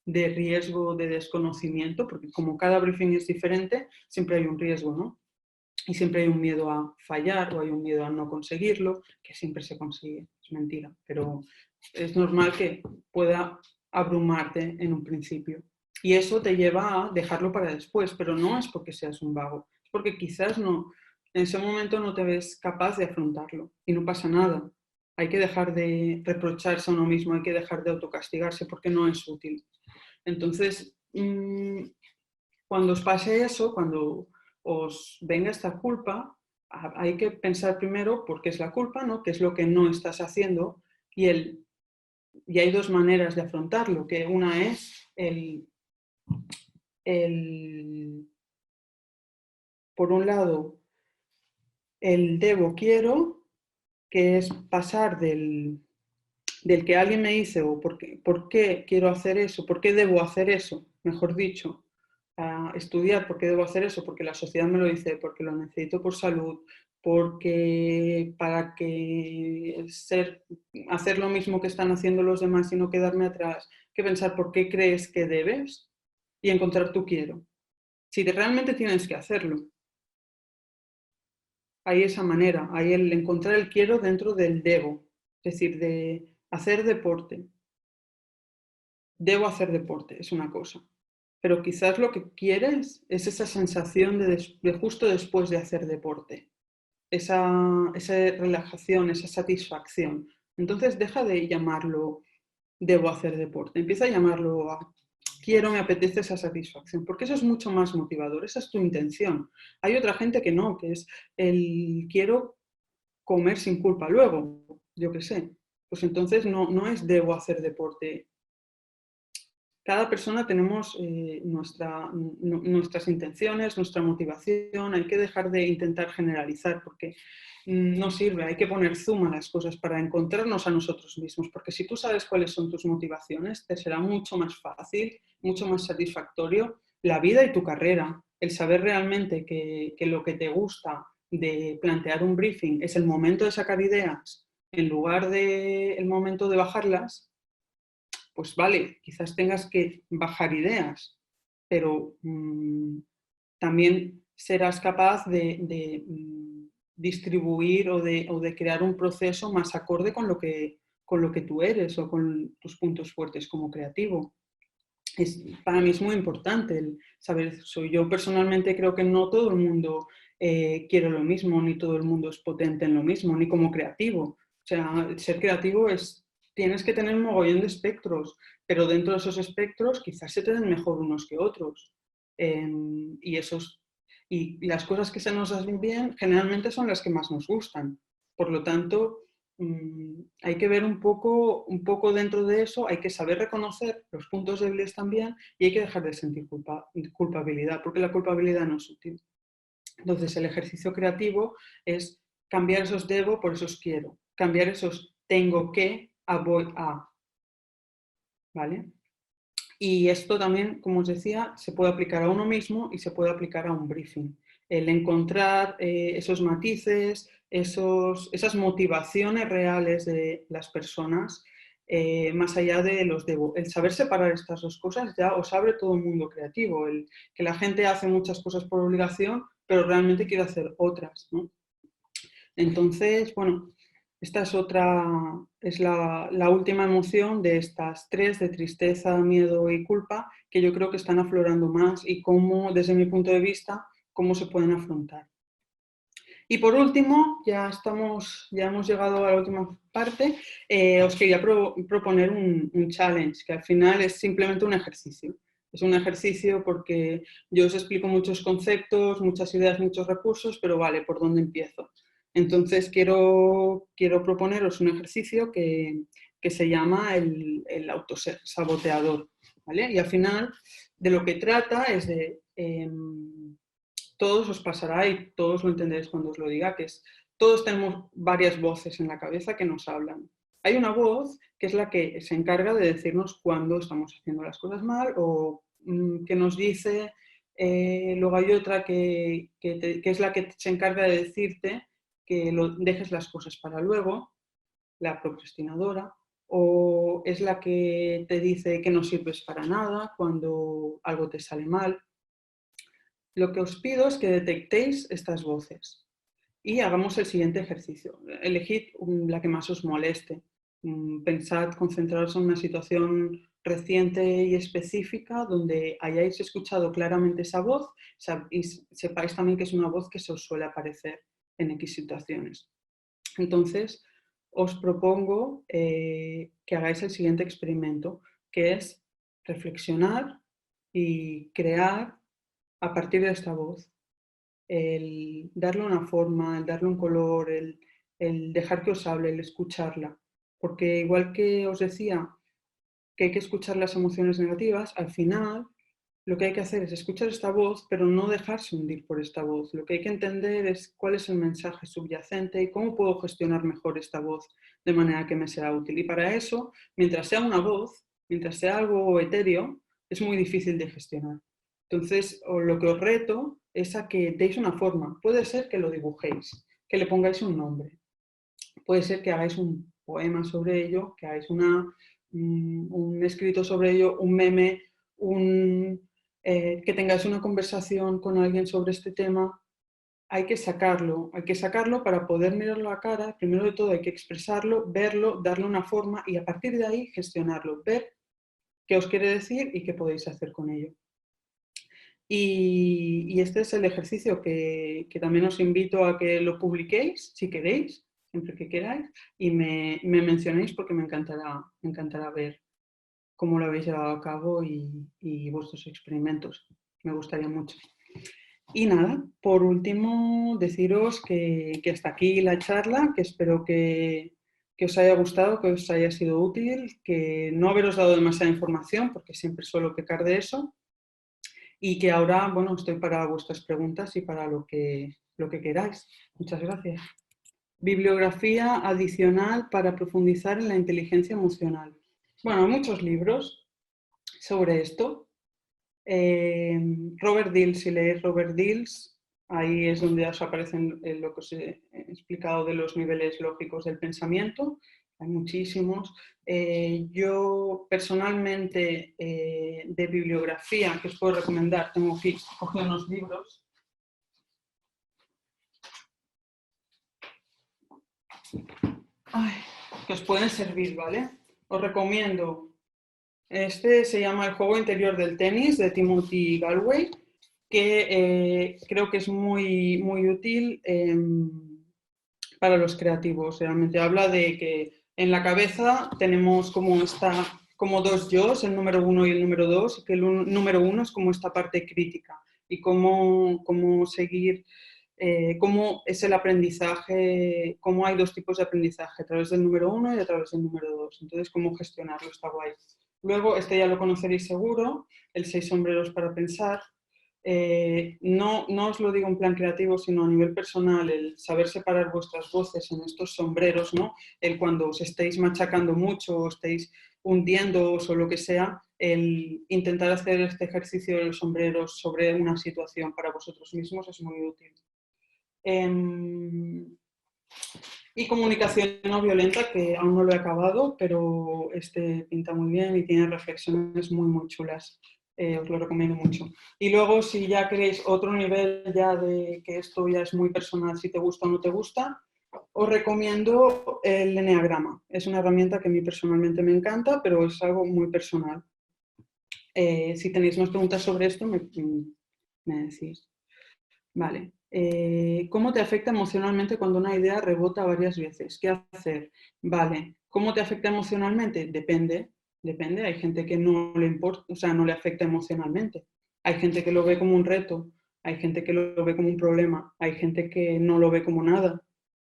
de riesgo, de desconocimiento, porque como cada briefing es diferente, siempre hay un riesgo, ¿no? Y siempre hay un miedo a fallar o hay un miedo a no conseguirlo, que siempre se consigue, es mentira, pero es normal que pueda abrumarte en un principio. Y eso te lleva a dejarlo para después, pero no es porque seas un vago, es porque quizás no, en ese momento no te ves capaz de afrontarlo y no pasa nada. Hay que dejar de reprocharse a uno mismo, hay que dejar de autocastigarse porque no es útil. Entonces, cuando os pase eso, cuando os venga esta culpa, hay que pensar primero por qué es la culpa, ¿no? ¿Qué es lo que no estás haciendo? Y hay dos maneras de afrontarlo, que una es por un lado, el debo quiero, que es pasar del que alguien me dice o por qué quiero hacer eso, por qué debo hacer eso, mejor dicho, a estudiar por qué debo hacer eso, porque la sociedad me lo dice, porque lo necesito por salud, porque para que hacer lo mismo que están haciendo los demás y no quedarme atrás, que pensar por qué crees que debes y encontrar tu quiero. Si realmente tienes que hacerlo, hay esa manera, hay el encontrar el quiero dentro del debo, es decir, de hacer deporte. Debo hacer deporte, es una cosa. Pero quizás lo que quieres es esa sensación de justo después de hacer deporte, esa relajación, esa satisfacción. Entonces deja de llamarlo debo hacer deporte, empieza a llamarlo quiero, me apetece esa satisfacción, porque eso es mucho más motivador, esa es tu intención. Hay otra gente que no, que es el quiero comer sin culpa luego, yo qué sé. Pues entonces no es debo hacer deporte. Cada persona tenemos nuestras intenciones, nuestra motivación, hay que dejar de intentar generalizar porque no sirve, hay que poner zoom a las cosas para encontrarnos a nosotros mismos, porque si tú sabes cuáles son tus motivaciones, te será mucho más fácil, mucho más satisfactorio la vida y tu carrera. El saber realmente que lo que te gusta de plantear un briefing es el momento de sacar ideas en lugar del momento de bajarlas, pues vale, quizás tengas que bajar ideas, pero también serás capaz de distribuir o de crear un proceso más acorde con lo que tú eres o con tus puntos fuertes como creativo. Para mí es muy importante el saber eso. Yo personalmente creo que no todo el mundo quiere lo mismo, ni todo el mundo es potente en lo mismo, ni como creativo. O sea, ser creativo es, tienes que tener un mogollón de espectros, pero dentro de esos espectros quizás se te den mejor unos que otros. Y, y las cosas que se nos dan bien generalmente son las que más nos gustan. Por lo tanto, hay que ver un poco dentro de eso, hay que saber reconocer los puntos débiles también y hay que dejar de sentir culpabilidad, porque la culpabilidad no es útil. Entonces, el ejercicio creativo es cambiar esos debo por esos quiero, cambiar esos tengo que, a voy a, ¿vale? Y esto también, como os decía, se puede aplicar a uno mismo y se puede aplicar a un briefing. El encontrar esos matices, esas motivaciones reales de las personas, más allá de los el saber separar estas dos cosas ya os abre todo el mundo creativo, el que la gente hace muchas cosas por obligación, pero realmente quiere hacer otras, ¿no? Entonces, bueno, esta es la última emoción de estas tres, de tristeza, miedo y culpa, que yo creo que están aflorando más y cómo, desde mi punto de vista, cómo se pueden afrontar. Y por último, ya hemos llegado a la última parte, os quería proponer un challenge, que al final es simplemente un ejercicio. Es un ejercicio porque yo os explico muchos conceptos, muchas ideas, muchos recursos, pero vale, ¿por dónde empiezo? Entonces quiero proponeros un ejercicio que se llama el autosaboteador, ¿vale? Y al final de lo que trata es de... todos os pasará y todos lo entenderéis cuando os lo diga, que es, todos tenemos varias voces en la cabeza que nos hablan. Hay una voz que es la que se encarga de decirnos cuándo estamos haciendo las cosas mal o que nos dice, luego hay otra que es la que se encarga de decirte que dejes las cosas para luego, la procrastinadora, o es la que te dice que no sirves para nada cuando algo te sale mal. Lo que os pido es que detectéis estas voces y hagamos el siguiente ejercicio. Elegid la que más os moleste. Pensad, concentraros en una situación reciente y específica donde hayáis escuchado claramente esa voz y sepáis también que es una voz que se os suele aparecer en X situaciones. Entonces, os propongo que hagáis el siguiente experimento, que es reflexionar y crear a partir de esta voz, el darle una forma, el darle un color, el dejar que os hable, el escucharla. Porque igual que os decía que hay que escuchar las emociones negativas, al final lo que hay que hacer es escuchar esta voz, pero no dejarse hundir por esta voz. Lo que hay que entender es cuál es el mensaje subyacente y cómo puedo gestionar mejor esta voz de manera que me sea útil. Y para eso, mientras sea una voz, mientras sea algo etéreo, es muy difícil de gestionar. Entonces, lo que os reto es a que deis una forma. Puede ser que lo dibujéis, que le pongáis un nombre. Puede ser que hagáis un poema sobre ello, que hagáis un escrito sobre ello, un meme, que tengáis una conversación con alguien sobre este tema. Hay que sacarlo para poder mirarlo a la cara. Primero de todo hay que expresarlo, verlo, darle una forma y a partir de ahí gestionarlo, ver qué os quiere decir y qué podéis hacer con ello. Y este es el ejercicio que también os invito a que lo publiquéis, si queréis, siempre que queráis, y me mencionéis porque me encantará ver cómo lo habéis llevado a cabo y vuestros experimentos. Me gustaría mucho. Y nada, por último, deciros que hasta aquí la charla, que espero que os haya gustado, que os haya sido útil, que no haberos dado demasiada información, porque siempre suelo pecar de eso, y que ahora, bueno, estoy para vuestras preguntas y para lo que queráis. Muchas gracias. Bibliografía adicional para profundizar en la inteligencia emocional. Bueno, hay muchos libros sobre esto. Robert Dills, si leéis Robert Dills, ahí es donde os aparecen lo que os he explicado de los niveles lógicos del pensamiento. Hay muchísimos. Yo personalmente de bibliografía que os puedo recomendar, tengo aquí cogido unos libros. Que os pueden servir, ¿vale? Os recomiendo. Este se llama El juego interior del tenis, de Timothy Galway, que creo que es muy, muy útil para los creativos. Realmente habla de que en la cabeza tenemos como dos yos, el número 1 y el número 2, y que el número 1 es como esta parte crítica y cómo seguir, cómo es el aprendizaje, cómo hay dos tipos de aprendizaje, a través del número 1 y a través del número 2. Entonces, cómo gestionarlo está guay. Luego, este ya lo conoceréis seguro, el 6 sombreros para pensar. no os lo digo en plan creativo, sino a nivel personal, el saber separar vuestras voces en estos sombreros, ¿no? El cuando os estéis machacando mucho o estéis hundiéndoos o lo que sea, el intentar hacer este ejercicio de los sombreros sobre una situación para vosotros mismos es muy útil. Y comunicación no violenta, que aún no lo he acabado, pero este pinta muy bien y tiene reflexiones muy, muy chulas. Os lo recomiendo mucho. Y luego, si ya queréis otro nivel ya de que esto ya es muy personal, si te gusta o no te gusta, os recomiendo el Eneagrama. Es una herramienta que a mí personalmente me encanta, pero es algo muy personal. Si tenéis más preguntas sobre esto, me decís. Vale. ¿Cómo te afecta emocionalmente cuando una idea rebota varias veces? ¿Qué hacer? Vale. ¿Cómo te afecta emocionalmente? Depende. Depende. Hay gente que no le importa, o sea, no le afecta emocionalmente. Hay gente que lo ve como un reto. Hay gente que lo ve como un problema. Hay gente que no lo ve como nada.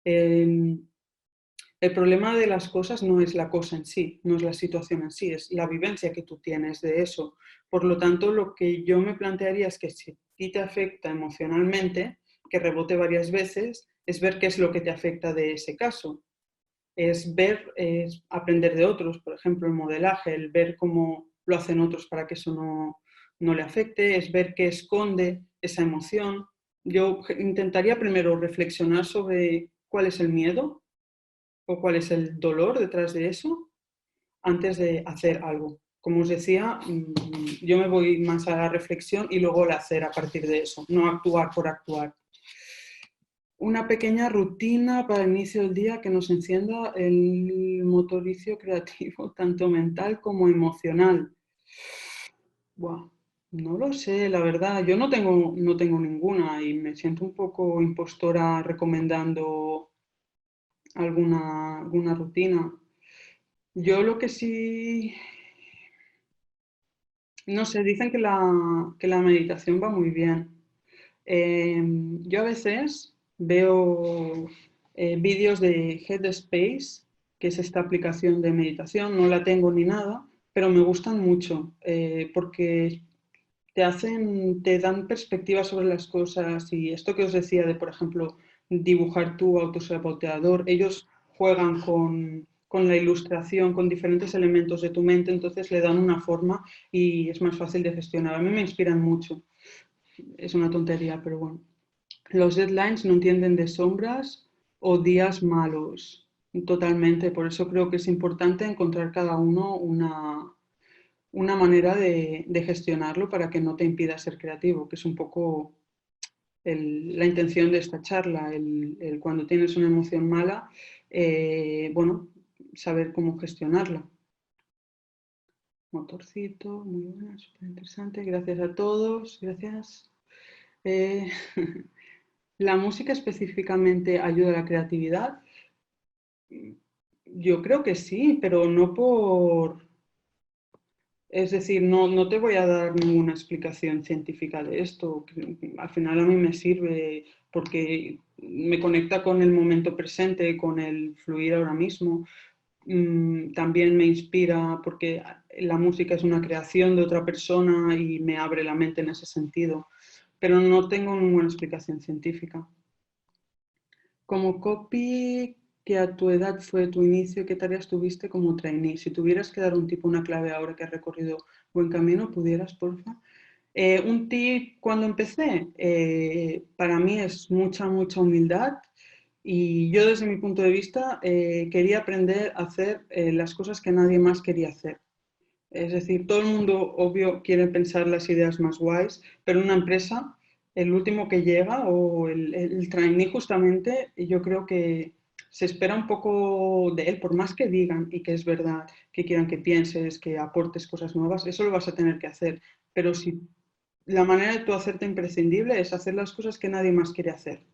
El problema de las cosas no es la cosa en sí, no es la situación en sí, es la vivencia que tú tienes de eso. Por lo tanto, lo que yo me plantearía es que si a ti te afecta emocionalmente, que rebote varias veces, es ver qué es lo que te afecta de ese caso. Es ver, es aprender de otros, por ejemplo, el modelaje, el ver cómo lo hacen otros para que eso no le afecte, es ver qué esconde esa emoción. Yo intentaría primero reflexionar sobre cuál es el miedo o cuál es el dolor detrás de eso antes de hacer algo. Como os decía, yo me voy más a la reflexión y luego al hacer a partir de eso, no actuar por actuar. Una pequeña rutina para el inicio del día que nos encienda el motoricio creativo, tanto mental como emocional. Buah, no lo sé, la verdad. Yo no tengo ninguna y me siento un poco impostora recomendando alguna rutina. Yo lo que sí, no sé, dicen que la meditación va muy bien. Yo a veces veo vídeos de Headspace, que es esta aplicación de meditación, no la tengo ni nada, pero me gustan mucho porque te dan perspectiva sobre las cosas y esto que os decía de, por ejemplo, dibujar tu autosaboteador, ellos juegan con la ilustración, con diferentes elementos de tu mente, entonces le dan una forma y es más fácil de gestionar. A mí me inspiran mucho, es una tontería, pero bueno. Los deadlines no entienden de sombras o días malos, totalmente, por eso creo que es importante encontrar cada uno una manera de gestionarlo para que no te impida ser creativo, que es un poco la intención de esta charla, cuando tienes una emoción mala, bueno, saber cómo gestionarla. Motorcito, muy buena, súper interesante, gracias a todos, gracias. Eh, ¿La música específicamente ayuda a la creatividad? Yo creo que sí, pero no por, es decir, no te voy a dar ninguna explicación científica de esto. Al final a mí me sirve porque me conecta con el momento presente, con el fluir ahora mismo. También me inspira porque la música es una creación de otra persona y me abre la mente en ese sentido. Pero no tengo ninguna explicación científica. Como copy, que a tu edad fue tu inicio, ¿qué tareas tuviste como trainee? Si tuvieras que dar un tip, una clave ahora que has recorrido buen camino, ¿pudieras, porfa? Un tip cuando empecé, para mí es mucha, mucha humildad y yo desde mi punto de vista quería aprender a hacer las cosas que nadie más quería hacer. Es decir, todo el mundo, obvio, quiere pensar las ideas más guays, pero una empresa, el último que llega o el trainee justamente, yo creo que se espera un poco de él, por más que digan y que es verdad, que quieran que pienses, que aportes cosas nuevas, eso lo vas a tener que hacer. Pero si la manera de tú hacerte imprescindible es hacer las cosas que nadie más quiere hacer.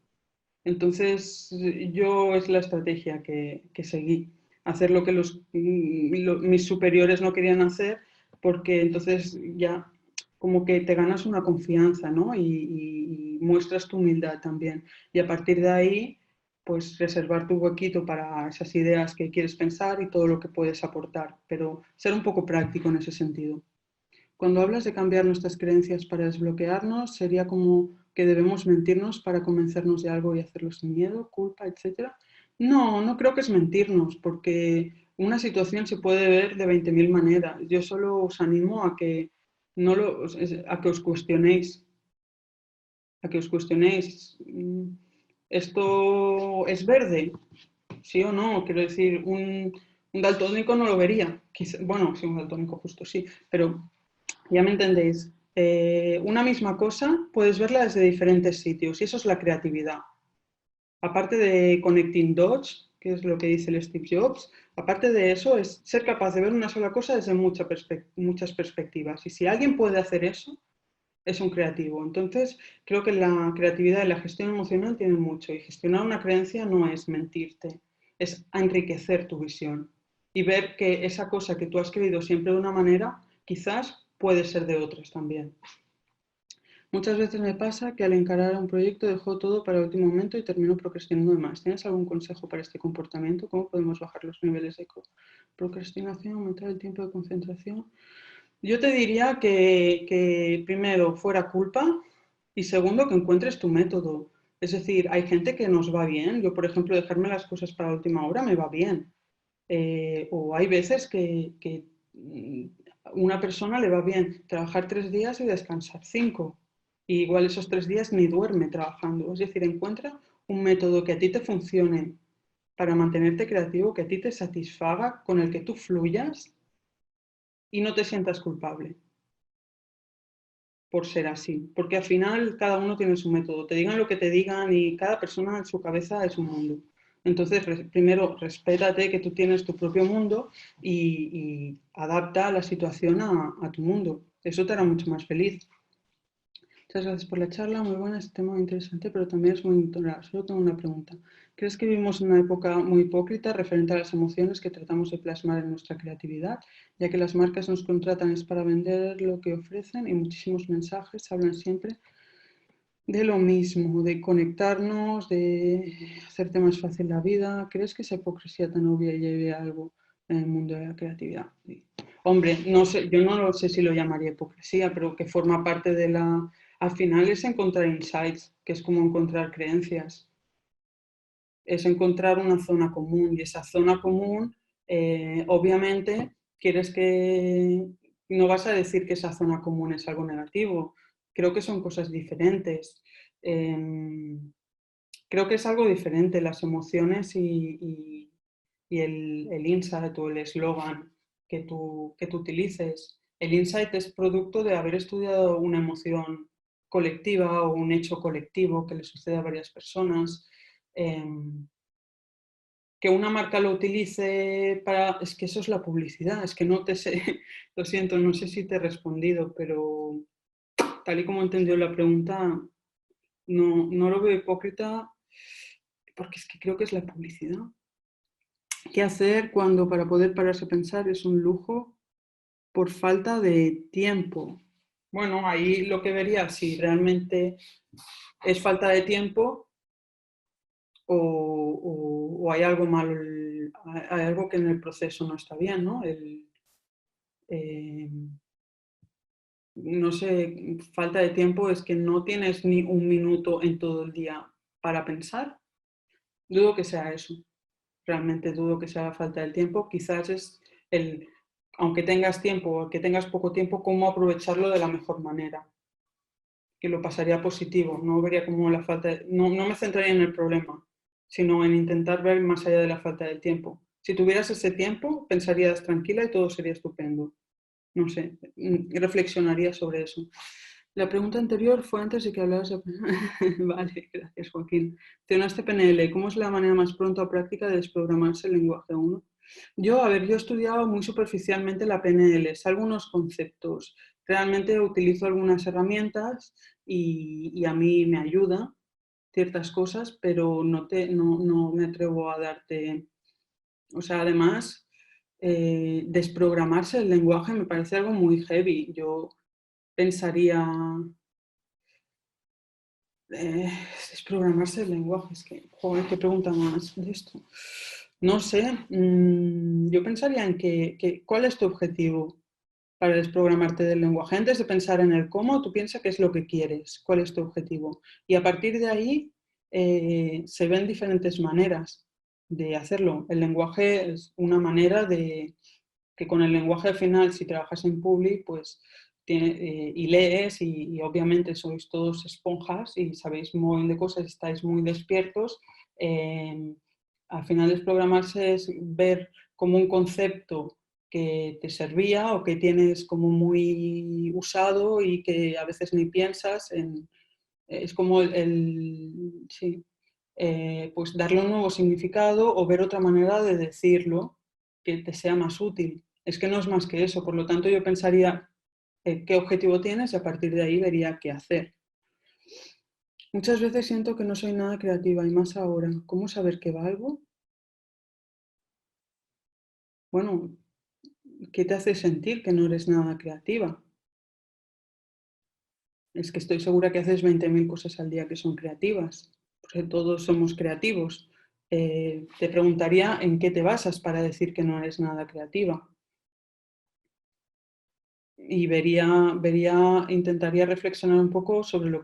Entonces, yo es la estrategia que seguí, hacer lo que mis superiores no querían hacer, porque entonces ya como que te ganas una confianza, ¿no? Y muestras tu humildad también. Y a partir de ahí, pues reservar tu huequito para esas ideas que quieres pensar y todo lo que puedes aportar, pero ser un poco práctico en ese sentido. Cuando hablas de cambiar nuestras creencias para desbloquearnos, sería como que debemos mentirnos para convencernos de algo y hacerlo sin miedo, culpa, etcétera. No, no creo que es mentirnos, porque una situación se puede ver de 20.000 maneras. Yo solo os animo a que, no lo, a que os cuestionéis, a que os cuestionéis. ¿Esto es verde? ¿Sí o no? Quiero decir, un daltónico no lo vería. Bueno, sí, un daltónico justo sí, pero ya me entendéis. Una misma cosa puedes verla desde diferentes sitios y eso es la creatividad. Aparte de connecting dots, que es lo que dice el Steve Jobs, aparte de eso es ser capaz de ver una sola cosa desde muchas perspectivas. Y si alguien puede hacer eso, es un creativo. Entonces, creo que la creatividad y la gestión emocional tienen mucho. Y gestionar una creencia no es mentirte, es enriquecer tu visión y ver que esa cosa que tú has creído siempre de una manera, quizás puede ser de otras también. Muchas veces me pasa que al encarar un proyecto dejo todo para el último momento y termino procrastinando de más. ¿Tienes algún consejo para este comportamiento? ¿Cómo podemos bajar los niveles de procrastinación, aumentar el tiempo de concentración? Yo te diría que primero fuera culpa y segundo que encuentres tu método. Es decir, hay gente que nos va bien. Yo, por ejemplo, dejarme las cosas para la última hora me va bien. O hay veces que una persona le va bien trabajar 3 días y descansar 5. Y igual esos 3 días ni duerme trabajando. Es decir, encuentra un método que a ti te funcione para mantenerte creativo, que a ti te satisfaga, con el que tú fluyas y no te sientas culpable por ser así, porque al final cada uno tiene su método, te digan lo que te digan y cada persona en su cabeza es un mundo. Entonces, primero, respétate que tú tienes tu propio mundo y adapta la situación a tu mundo. Eso te hará mucho más feliz. Muchas gracias por la charla, muy buena, este tema muy interesante, pero también es muy intolerable. Solo tengo una pregunta. ¿Crees que vivimos en una época muy hipócrita referente a las emociones que tratamos de plasmar en nuestra creatividad, ya que las marcas nos contratan es para vender lo que ofrecen y muchísimos mensajes hablan siempre de lo mismo, de conectarnos, de hacerte más fácil la vida? ¿Crees que esa hipocresía tan obvia lleve a algo en el mundo de la creatividad? Sí. Hombre, no sé, yo no sé si lo llamaría hipocresía, pero que forma parte de la... Al final es encontrar insights, que es como encontrar creencias. Es encontrar una zona común y esa zona común, obviamente, quieres que... No vas a decir que esa zona común es algo negativo. Creo que son cosas diferentes. Creo que es algo diferente las emociones y el insight o el eslogan que tú utilices. El insight es producto de haber estudiado una emoción colectiva o un hecho colectivo que le sucede a varias personas. Que una marca lo utilice para... Es que eso es la publicidad, es que no te sé, lo siento, no sé si te he respondido, pero tal y como entendió la pregunta, no lo veo hipócrita porque es que creo que es la publicidad. ¿Qué hacer cuando para poder pararse a pensar es un lujo por falta de tiempo? Bueno, ahí lo que vería si realmente es falta de tiempo o hay algo malo, hay algo que en el proceso no está bien, ¿no? Eh, no sé, falta de tiempo es que no tienes ni un minuto en todo el día para pensar. Dudo que sea eso. Realmente dudo que sea la falta del tiempo. Quizás es el, aunque tengas tiempo o que tengas poco tiempo, cómo aprovecharlo de la mejor manera. Que lo pasaría positivo. No vería como la falta no me centraría en el problema, sino en intentar ver más allá de la falta del tiempo. Si tuvieras ese tiempo, pensarías tranquila y todo sería estupendo. No sé, reflexionaría sobre eso. La pregunta anterior fue antes de que hablaras de... Vale, gracias Joaquín. Mencionaste PNL. ¿Cómo es la manera más pronta o práctica de desprogramarse el lenguaje 1? Yo he estudiado muy superficialmente la PNL, sé algunos conceptos. Realmente utilizo algunas herramientas y a mí me ayuda ciertas cosas, pero no me atrevo a darte... O sea, además, desprogramarse el lenguaje me parece algo muy heavy. Yo pensaría, eh, desprogramarse el lenguaje, es que, joder, qué pregunta más de esto. No sé, yo pensaría en ¿cuál es tu objetivo para desprogramarte del lenguaje. Antes de pensar en el cómo, tú piensas qué es lo que quieres, cuál es tu objetivo. Y a partir de ahí se ven diferentes maneras de hacerlo. El lenguaje es una manera de que con el lenguaje al final, si trabajas en Publi, pues y lees y obviamente sois todos esponjas y sabéis un montón de cosas, estáis muy despiertos. Al final desprogramarse es ver como un concepto que te servía o que tienes como muy usado y que a veces ni piensas en, es como sí, pues darle un nuevo significado o ver otra manera de decirlo que te sea más útil. Es que no es más que eso, por lo tanto yo pensaría qué objetivo tienes y a partir de ahí vería qué hacer. Muchas veces siento que no soy nada creativa y más ahora. ¿Cómo saber que valgo? Bueno, ¿qué te hace sentir que no eres nada creativa? Es que estoy segura que haces 20.000 cosas al día que son creativas, porque todos somos creativos. Te preguntaría en qué te basas para decir que no eres nada creativa. Y intentaría reflexionar un poco sobre lo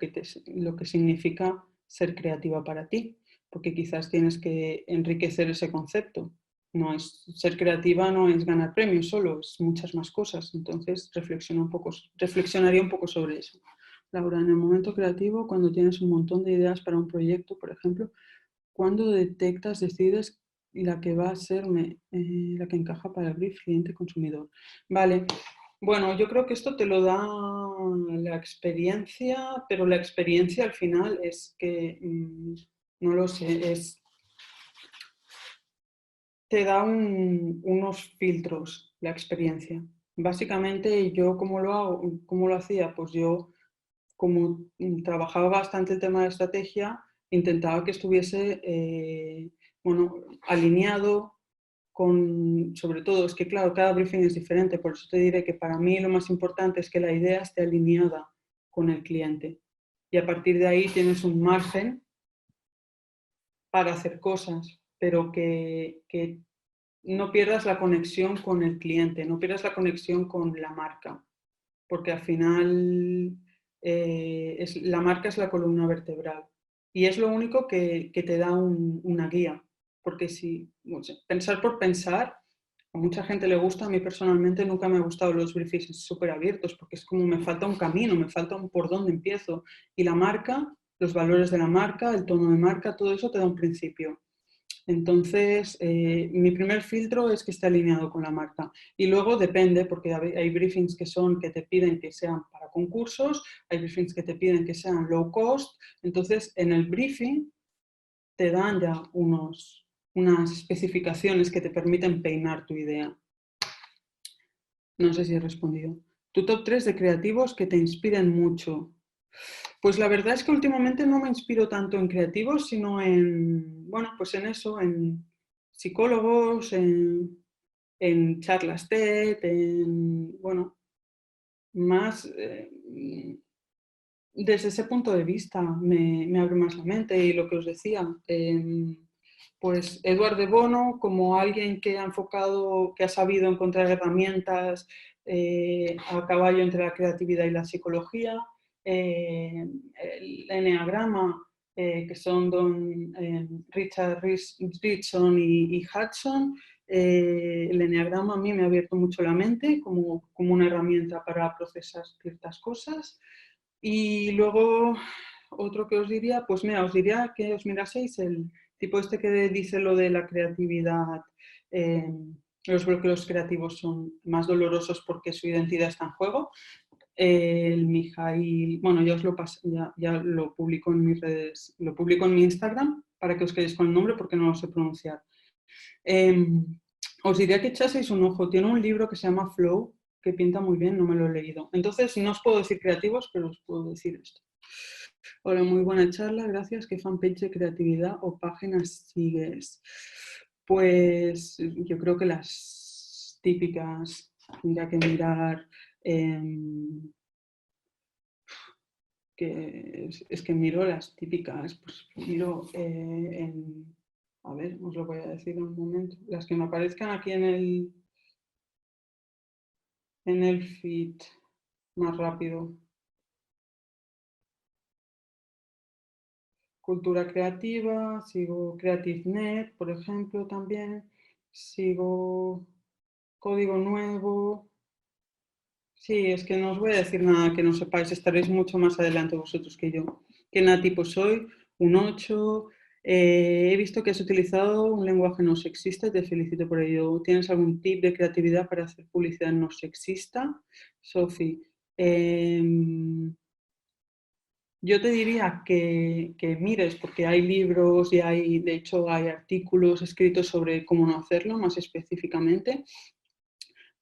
que significa ser creativa para ti, porque quizás tienes que enriquecer ese concepto. No es, ser creativa no es ganar premios solo, es muchas más cosas. Entonces reflexionaría un poco sobre eso. Laura, en el momento creativo, cuando tienes un montón de ideas para un proyecto, por ejemplo, ¿cuándo detectas, decides la que va a ser la que encaja para el brief cliente-consumidor? Vale, bueno, yo creo que esto te lo da la experiencia, pero la experiencia al final es que, no lo sé, te da unos filtros la experiencia. Básicamente yo, ¿cómo lo hacía? Pues yo, como trabajaba bastante el tema de estrategia, intentaba que estuviese bueno, alineado con, sobre todo, es que claro, cada briefing es diferente, por eso te diré que para mí lo más importante es que la idea esté alineada con el cliente. Y a partir de ahí tienes un margen para hacer cosas, pero que no pierdas la conexión con el cliente, no pierdas la conexión con la marca, porque al final la marca es la columna vertebral y es lo único que te da una guía, porque si pensar por pensar, a mucha gente le gusta, a mí personalmente nunca me ha gustado los briefings súper abiertos, porque es como me falta un camino, me falta un por dónde empiezo, y la marca, los valores de la marca, el tono de marca, todo eso te da un principio. Entonces, mi primer filtro es que esté alineado con la marca. Y luego depende, porque hay briefings que te piden que sean para concursos, hay briefings que te piden que sean low cost. Entonces, en el briefing te dan ya unas especificaciones que te permiten peinar tu idea. No sé si he respondido. Tu top 3 de creativos que te inspiren mucho. Pues la verdad es que últimamente no me inspiro tanto en creativos, sino en, bueno, pues en eso, en psicólogos, en charlas TED, bueno, más desde ese punto de vista me abre más la mente y lo que os decía, pues Edward de Bono como alguien que ha enfocado, que ha sabido encontrar herramientas a caballo entre la creatividad y la psicología, el enneagrama, que son Richard Richson y Hudson. El enneagrama a mí me ha abierto mucho la mente como una herramienta para procesar ciertas cosas. Y luego, otro que os diría, pues mira, os diría que os miraseis el tipo este que dice lo de la creatividad, los bloqueos creativos son más dolorosos porque su identidad está en juego. El Mijail, bueno, ya os lo pasé, ya lo publico en mis redes, lo publico en mi Instagram para que os quedéis con el nombre porque no lo sé pronunciar. Os diría que echaseis un ojo, tiene un libro que se llama Flow, que pinta muy bien, no me lo he leído. Entonces, no os puedo decir creativos, pero os puedo decir esto. Hola, muy buena charla, gracias. ¿Qué fanpage de creatividad o páginas sigues? Pues yo creo que las típicas, tendría que mirar, es que miro las típicas, pues miro a ver, os lo voy a decir en un momento, las que me aparezcan aquí en en el feed más rápido. Cultura creativa, sigo CreativeNet, por ejemplo, también. Sigo Código Nuevo. Sí, es que no os voy a decir nada que no sepáis, estaréis mucho más adelante vosotros que yo. ¿Qué natipo soy? Un 8. He visto que has utilizado un lenguaje no sexista y te felicito por ello. ¿Tienes algún tip de creatividad para hacer publicidad no sexista? Sofi, yo te diría que mires, porque hay libros y hay, de hecho, hay artículos escritos sobre cómo no hacerlo más específicamente.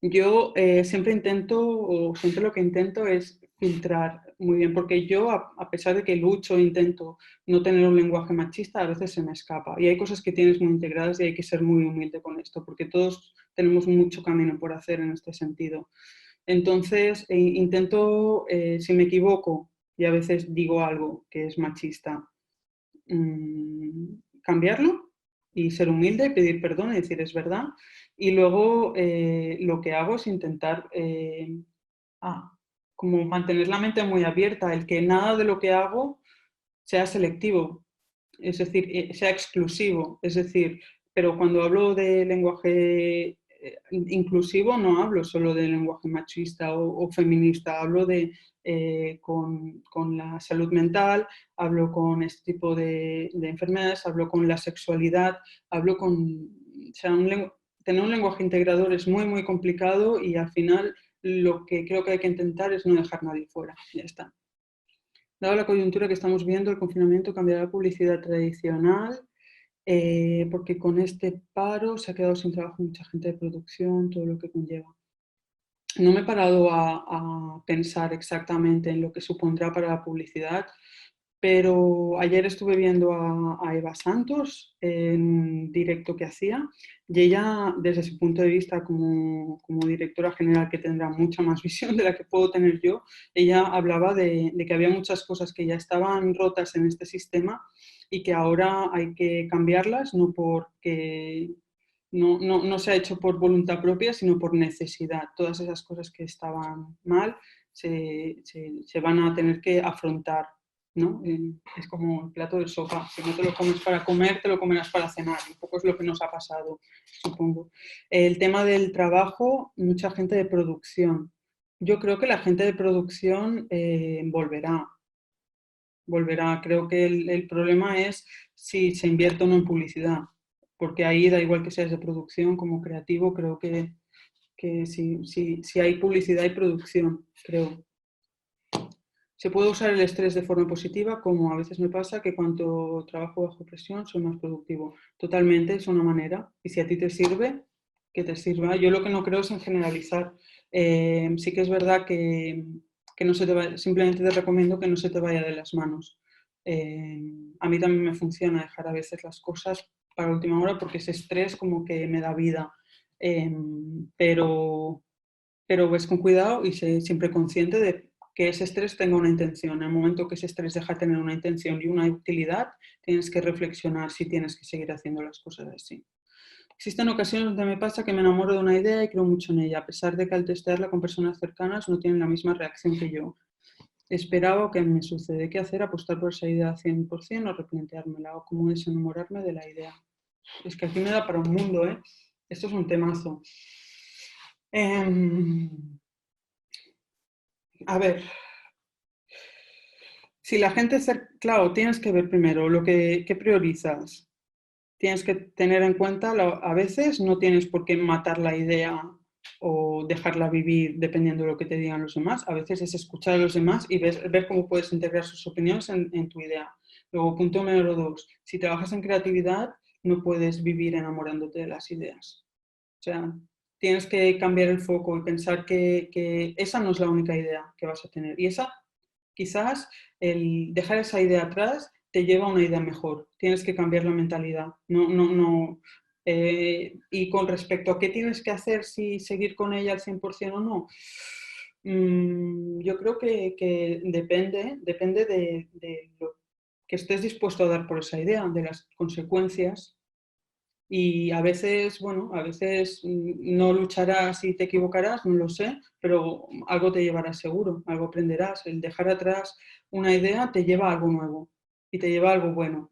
Yo siempre intento, o siempre lo que intento es filtrar muy bien, porque yo, a pesar de que lucho e intento no tener un lenguaje machista, a veces se me escapa. Y hay cosas que tienes muy integradas y hay que ser muy humilde con esto, porque todos tenemos mucho camino por hacer en este sentido. Entonces, intento, si me equivoco y a veces digo algo que es machista, cambiarlo y ser humilde y pedir perdón y decir es verdad. Y luego lo que hago es intentar como mantener la mente muy abierta, el que nada de lo que hago sea selectivo, es decir, sea exclusivo. Es decir, pero cuando hablo de lenguaje inclusivo no hablo solo de lenguaje machista o feminista, hablo de con la salud mental, hablo con este tipo de enfermedades, hablo con la sexualidad, hablo con... O sea, tener un lenguaje integrador es muy, muy complicado y al final lo que creo que hay que intentar es no dejar a nadie fuera. Ya está. Dada la coyuntura que estamos viendo, el confinamiento cambiará la publicidad tradicional, porque con este paro se ha quedado sin trabajo mucha gente de producción, todo lo que conlleva. No me he parado a pensar exactamente en lo que supondrá para la publicidad, pero ayer estuve viendo a Eva Santos en un directo que hacía y ella, desde su punto de vista como directora general, que tendrá mucha más visión de la que puedo tener yo, ella hablaba de que había muchas cosas que ya estaban rotas en este sistema y que ahora hay que cambiarlas, no porque no se ha hecho por voluntad propia, sino por necesidad. Todas esas cosas que estaban mal se van a tener que afrontar, ¿no? Es como el plato de sopa. Si no te lo comes para comer, te lo comerás para cenar. Un poco es lo que nos ha pasado, supongo. El tema del trabajo, mucha gente de producción. Yo creo que la gente de producción volverá. Creo que el problema es si se invierte o no en publicidad, porque ahí da igual que seas de producción como creativo, creo que si hay publicidad y producción, creo. Se puede usar el estrés de forma positiva, como a veces me pasa que cuando trabajo bajo presión soy más productivo. Totalmente, es una manera. Y si a ti te sirve, que te sirva. Yo lo que no creo es en generalizar. Sí que es verdad que no se te vaya, simplemente te recomiendo que no se te vaya de las manos. A mí también me funciona dejar a veces las cosas para última hora porque ese estrés como que me da vida. Eh, pero, pero ves con cuidado y sé siempre consciente de que ese estrés tenga una intención. En el momento que ese estrés deja de tener una intención y una utilidad, tienes que reflexionar si tienes que seguir haciendo las cosas así. Existen ocasiones donde me pasa que me enamoro de una idea y creo mucho en ella, a pesar de que al testearla con personas cercanas no tienen la misma reacción que yo. Esperaba o que me sucede. ¿Qué hacer? ¿Apostar por esa idea al 100% o replanteármela? ¿O cómo desenamorarme de la idea? Es que aquí me da para un mundo, ¿eh? Esto es un temazo. A ver, si la gente, claro, tienes que ver primero lo que priorizas. Tienes que tener en cuenta, a veces no tienes por qué matar la idea o dejarla vivir dependiendo de lo que te digan los demás. A veces es escuchar a los demás y ver cómo puedes integrar sus opiniones en tu idea. Luego, punto número 2, si trabajas en creatividad, no puedes vivir enamorándote de las ideas. O sea, tienes que cambiar el foco y pensar que esa no es la única idea que vas a tener. Y esa, quizás, el dejar esa idea atrás te lleva a una idea mejor. Tienes que cambiar la mentalidad. No. Y con respecto a qué tienes que hacer, si seguir con ella al 100% o no, yo creo que depende de lo que estés dispuesto a dar por esa idea, de las consecuencias Y a veces, bueno, a veces no lucharás y te equivocarás, no lo sé, pero algo te llevarás seguro, algo aprenderás. El dejar atrás una idea te lleva a algo nuevo y te lleva a algo bueno.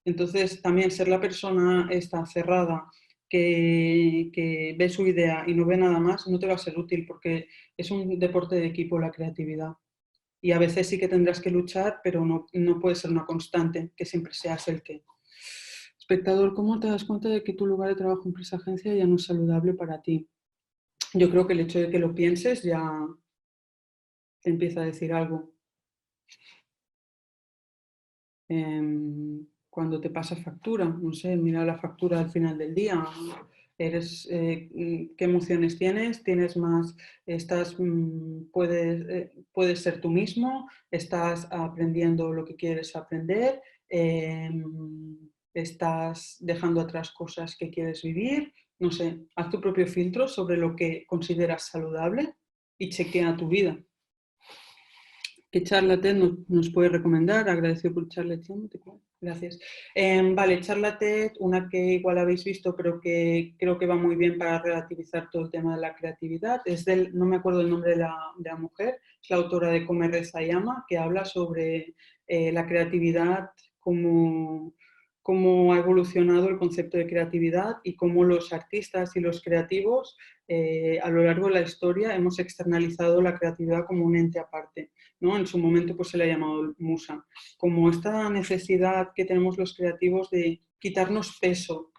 Entonces, también ser la persona esta cerrada que ve su idea y no ve nada más, no te va a ser útil porque es un deporte de equipo la creatividad. Y a veces sí que tendrás que luchar, pero no puede ser una constante, que siempre seas el que. Espectador, ¿cómo te das cuenta de que tu lugar de trabajo, empresa, agencia ya no es saludable para ti? Yo creo que el hecho de que lo pienses ya te empieza a decir algo. Cuando te pasa factura, no sé, mira la factura al final del día. ¿Qué emociones tienes? ¿Tienes más? Puedes ser tú mismo, estás aprendiendo lo que quieres aprender, estás dejando atrás cosas que quieres vivir. No sé, haz tu propio filtro sobre lo que consideras saludable y chequea tu vida. ¿Qué charla TED nos puede recomendar? Agradecido por charla TED. Gracias. Vale, charla TED, una que igual habéis visto, pero que creo que va muy bien para relativizar todo el tema de la creatividad. No me acuerdo el nombre de la mujer, es la autora de Come, Reza y Ama, que habla sobre la creatividad, cómo ha evolucionado el concepto de creatividad y cómo los artistas y los creativos a lo largo de la historia hemos externalizado la creatividad como un ente aparte, ¿no? En su momento pues se le ha llamado musa, como esta necesidad que tenemos los creativos de quitarnos peso,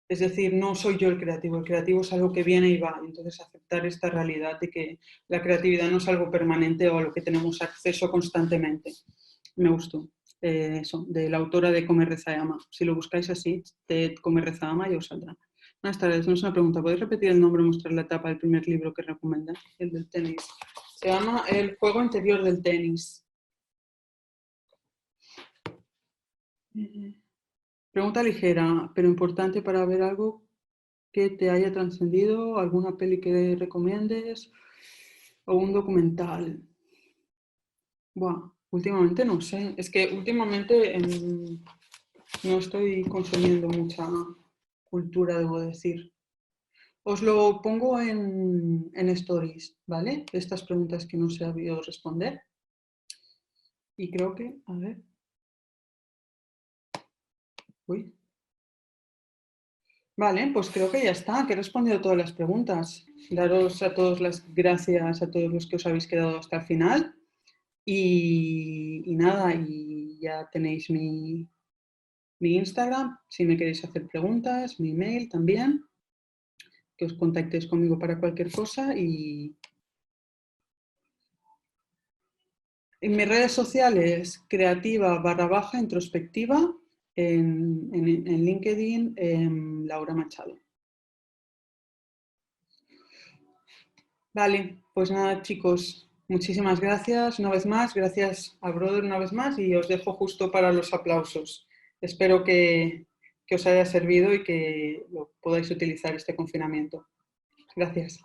es decir, no soy yo el creativo es algo que viene y va, entonces aceptar esta realidad de que la creatividad no es algo permanente o a lo que tenemos acceso constantemente. Me gustó. Eso, de la autora de Come, Reza y Ama. Si lo buscáis así, de Come, Reza, Ama, ya os saldrá. Buenas tardes, no es una pregunta. ¿Podéis repetir el nombre y mostrar la etapa del primer libro que recomienda? El del tenis. Se llama El juego interior del tenis. Pregunta ligera, pero importante para ver algo que te haya trascendido, alguna peli que recomiendes o un documental. Buah, últimamente no sé. Es que últimamente no estoy consumiendo mucha cultura, debo decir. Os lo pongo en stories, ¿vale? Estas preguntas que no se ha sabido responder. Y creo que, a ver. Uy. Vale, pues creo que ya está, que he respondido todas las preguntas. Daros a todos las gracias a todos los que os habéis quedado hasta el final. Y nada, y ya tenéis mi Instagram, si me queréis hacer preguntas, mi email también, que os contactéis conmigo para cualquier cosa. Y en mis redes sociales, creativa_introspectiva, en LinkedIn, Laura Machado. Vale, pues nada, chicos, muchísimas gracias una vez más, gracias a Brother una vez más y os dejo justo para los aplausos. Espero que os haya servido y que lo podáis utilizar este confinamiento. Gracias.